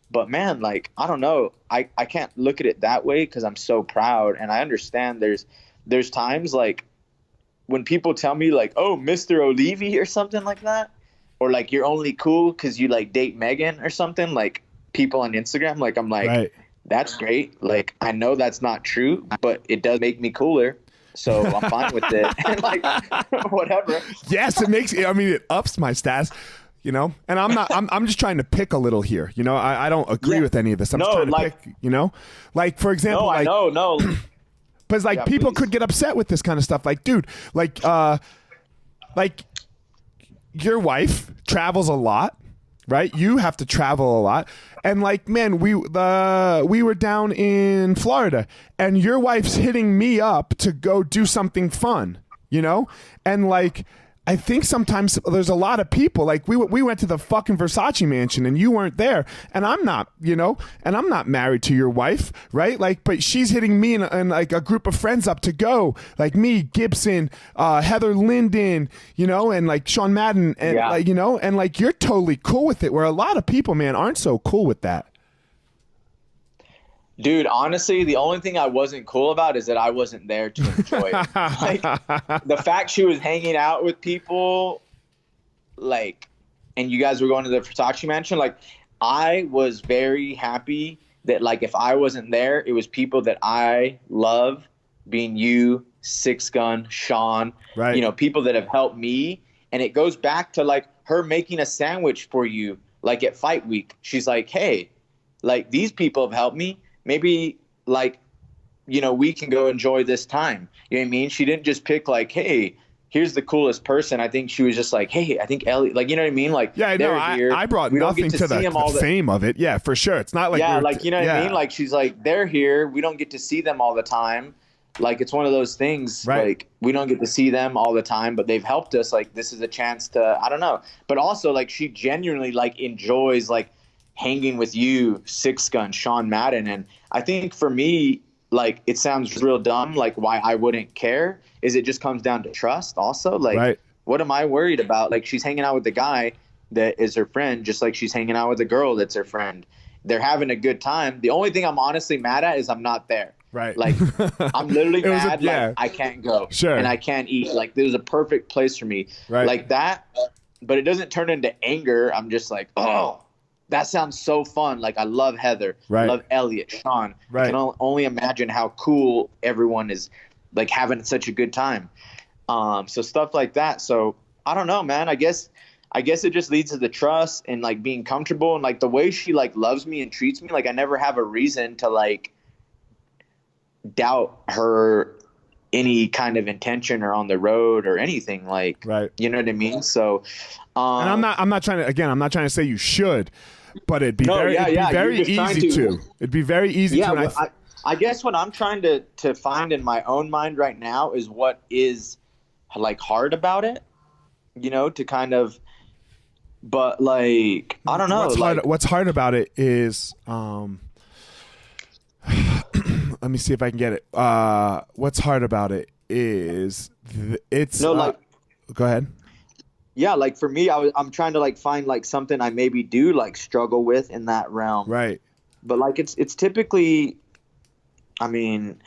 Speaker 2: But man, like, I don't know. I can't look at it that way, because I'm so proud. And I understand there's times like when people tell me like, oh, Mr. Olivi or something like that, or like you're only cool because you like date Megan or something, like people on Instagram, like I'm like, that's great. Like I know that's not true, but it does make me cooler. So I'm fine with it. And like whatever.
Speaker 1: Yes, it makes, I mean, it ups my stats. You know, and I'm just trying to pick a little here. You know, I don't agree with any of this. I'm just trying to pick, you know, like, for example, like,
Speaker 2: no.
Speaker 1: Because like people could get upset with this kind of stuff. Like, dude, like your wife travels a lot, right? You have to travel a lot. And like, man, we were down in Florida, and your wife's hitting me up to go do something fun, you know? And like, I think sometimes there's a lot of people, like we went to the fucking Versace mansion and you weren't there, and I'm not, you know, and I'm not married to your wife, right? Like, but she's hitting me and like a group of friends up to go, like me, Gibson, Heather Linden, you know, and like Sean Madden, and like, you know, and like you're totally cool with it, where a lot of people, man, aren't so cool with that.
Speaker 2: Dude, honestly, the only thing I wasn't cool about is that I wasn't there to enjoy it. Like, the fact she was hanging out with people, like, and you guys were going to the Versace mansion, like, I was very happy that, like, if I wasn't there, it was people that I love, being you, Six Gun, Sean, you know, people that have helped me. And it goes back to, like, her making a sandwich for you, like, at Fight Week. She's like, hey, like, these people have helped me. Maybe, like, you know, we can go enjoy this time. You know what I mean? She didn't just pick, like, hey, here's the coolest person. I think she was just like, hey, I think Eliot, like, you know what I mean? Like,
Speaker 1: yeah, no, I brought nothing to the fame of it. Yeah, for sure. It's not like,
Speaker 2: like, you know what I mean? Like, she's like, they're here. We don't get to see them all the time. Like, it's one of those things, like, we don't get to see them all the time, but they've helped us. Like, this is a chance to, I don't know. But also, like, she genuinely, like, enjoys, like, hanging with you, Six Gun, Sean Madden. And I think for me, like, it sounds real dumb, like, why I wouldn't care is it just comes down to trust also. Like, what am I worried about? Like, she's hanging out with the guy that is her friend, just like she's hanging out with the girl that's her friend. They're having a good time. The only thing I'm honestly mad at is I'm not there. Like, I'm literally mad, like, I can't go. And I can't eat. Like, there's a perfect place for me. Like that, but it doesn't turn into anger. I'm just like, oh, that sounds so fun. Like, I love Heather. I love Eliot, Sean. I can only imagine how cool everyone is, like, having such a good time. So stuff like that. So I don't know, man. I guess it just leads to the trust and, like, being comfortable, and, like, the way she, like, loves me and treats me. Like, I never have a reason to, like, doubt her any kind of intention or on the road or anything, like, you know what I mean? So,
Speaker 1: and I'm not trying to say you should, but it'd be very easy to. It'd be very easy to.
Speaker 2: I guess what I'm trying to find in my own mind right now is what is like hard about it, to kind of, but like, I don't know.
Speaker 1: What's hard about it is, let me see if I can get it. What's hard about it is go ahead.
Speaker 2: Yeah. Like for me, I'm trying to like find like something I maybe do like struggle with in that realm.
Speaker 1: Right.
Speaker 2: But like, it's typically, I mean,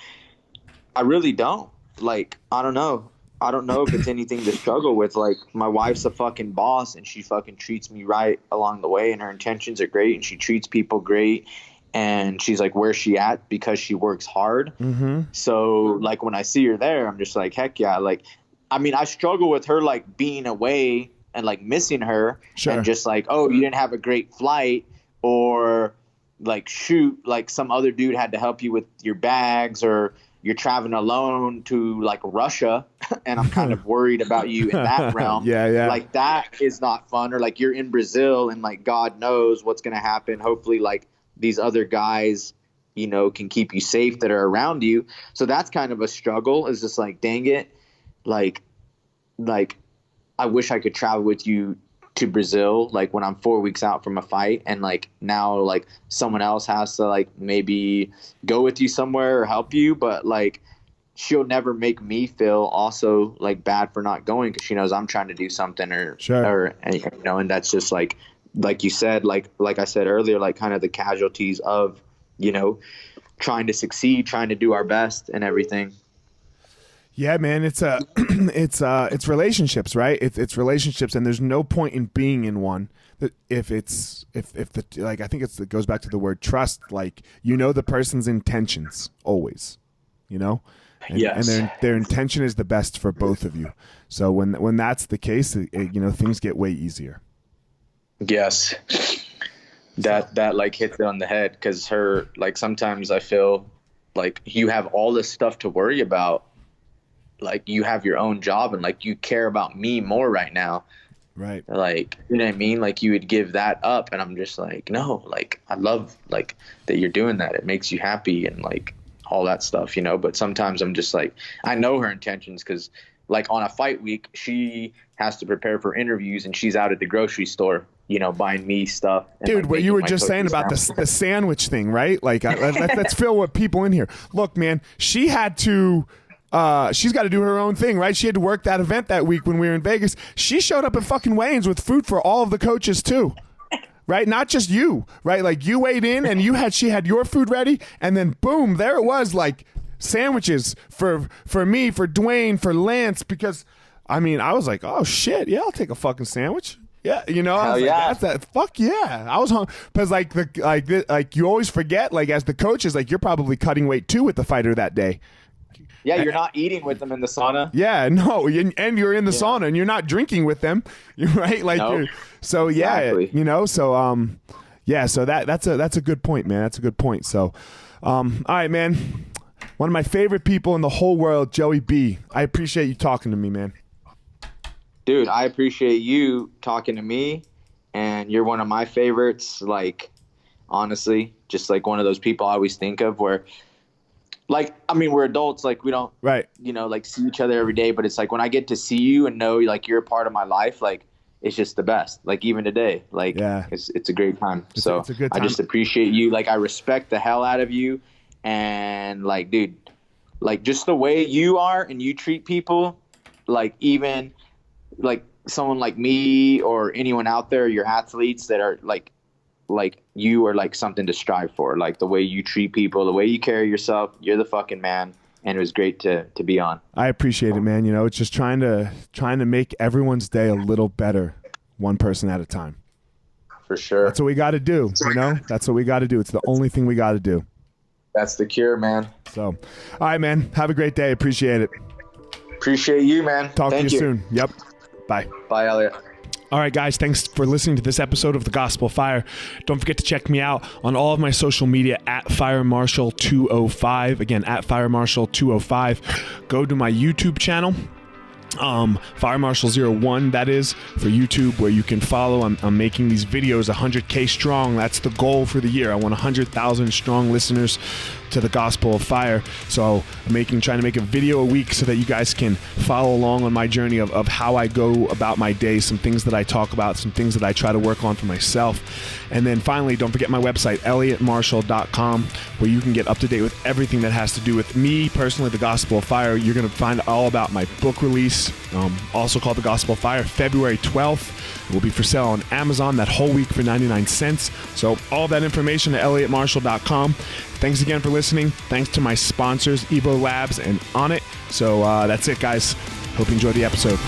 Speaker 2: I really don't. Like, I don't know if it's anything to struggle with. Like, my wife's a fucking boss, and she fucking treats me right along the way, and her intentions are great, and she treats people great. And she's like, where's she at? Because she works hard. Mm-hmm. So, like, when I see her there, I'm just like, heck yeah. Like, I mean, I struggle with her, like, being away and, like, missing her. Sure. And just like, oh, you didn't have a great flight, or like, shoot, like some other dude had to help you with your bags, or you're traveling alone to like Russia and I'm kind of worried about you in that realm.
Speaker 1: Yeah.
Speaker 2: Like that is not fun. Or like you're in Brazil and like God knows what's going to happen. Hopefully like these other guys, can keep you safe that are around you. So that's kind of a struggle. Is just like, dang it. Like I wish I could travel with you to Brazil, like when I'm 4 weeks out from a fight, and like now like someone else has to like maybe go with you somewhere or help you, but like she'll never make me feel also like bad for not going, because she knows I'm trying to do something, and that's just like you said, like I said earlier, like kind of the casualties of trying to succeed, trying to do our best and everything.
Speaker 1: Yeah, man, it's relationships, right? It's relationships, and there's no point in being in one if I think it goes back to the word trust. Like, the person's intentions always, and,
Speaker 2: yes.
Speaker 1: And their intention is the best for both of you. So when that's the case, things get way easier.
Speaker 2: Yes, that like hits it on the head, because her, like, sometimes I feel like you have all this stuff to worry about. Like you have your own job and like you care about me more right now.
Speaker 1: Right.
Speaker 2: Like, you know what I mean? Like you would give that up, and I'm just like, no, like I love like that you're doing that. It makes you happy and like all that stuff, but sometimes I'm just like, I know her intentions, because like on a fight week, she has to prepare for interviews and she's out at the grocery store, buying me stuff.
Speaker 1: Dude, what you were just saying about the sandwich thing, right? Like let's fill what people in here. Look, man, she had to she's got to do her own thing, right? She had to work that event that week when we were in Vegas. She showed up at fucking weigh-ins with food for all of the coaches too, right? Not just you, right? Like you weighed in and she had your food ready, and then boom, there it was, like sandwiches for me, for Dwayne, for Lance, because I mean, I was like, oh shit, yeah, I'll take a fucking sandwich. Yeah, I was like, that's that. Fuck yeah, I was hungry, because like you always forget, like as the coaches, like you're probably cutting weight too with the fighter that day.
Speaker 2: Yeah, you're not eating with them in the sauna.
Speaker 1: Yeah, no, and you're in the sauna, and you're not drinking with them, right? Like, nope. So
Speaker 2: exactly.
Speaker 1: So that's a good point, man. That's a good point. So, all right, man. One of my favorite people in the whole world, Joey B. I appreciate you talking to me, man.
Speaker 2: Dude, I appreciate you talking to me, and you're one of my favorites. Like, honestly, just like one of those people I always think of where. Like, I mean, we're adults, like we don't,
Speaker 1: right,
Speaker 2: like see each other every day. But it's like when I get to see you and know like you're a part of my life, like it's just the best. Like even today, like it's a great time. It's a good time. I just appreciate you. Like I respect the hell out of you. And like, dude, like just the way you are and you treat people, like even like someone like me or anyone out there, your athletes that are like you are like something to strive for. Like the way you treat people, the way you carry yourself, you're the fucking man. And it was great to be on.
Speaker 1: I appreciate it, man. It's just trying to make everyone's day a little better, one person at a time.
Speaker 2: For sure.
Speaker 1: That's what we got to do. That's what we got to do. It's the only thing we got to do.
Speaker 2: That's the cure, man.
Speaker 1: So, all right, man. Have a great day. Appreciate it.
Speaker 2: Appreciate you, man.
Speaker 1: Talk to you soon. Yep. Bye.
Speaker 2: Bye, Eliot.
Speaker 1: All right, guys, thanks for listening to this episode of The Gospel Fire. Don't forget to check me out on all of my social media at FireMarshal205. Again, at FireMarshal205. Go to my YouTube channel Fire Marshal 01, that is, for YouTube, where you can follow. I'm making these videos 100K strong. That's the goal for the year. I want 100,000 strong listeners to the Gospel of Fire. So I'm trying to make a video a week so that you guys can follow along on my journey of how I go about my day, some things that I talk about, some things that I try to work on for myself. And then finally, don't forget my website, eliotmarshall.com, where you can get up to date with everything that has to do with me personally, the Gospel of Fire. You're going to find all about my book release, also called The Gospel of Fire, February 12th. It will be for sale on Amazon that whole week for 99 cents. So all that information at eliotmarshall.com. Thanks again for listening. Thanks to my sponsors, Evo Labs and On It. So that's it, guys. Hope you enjoyed the episode.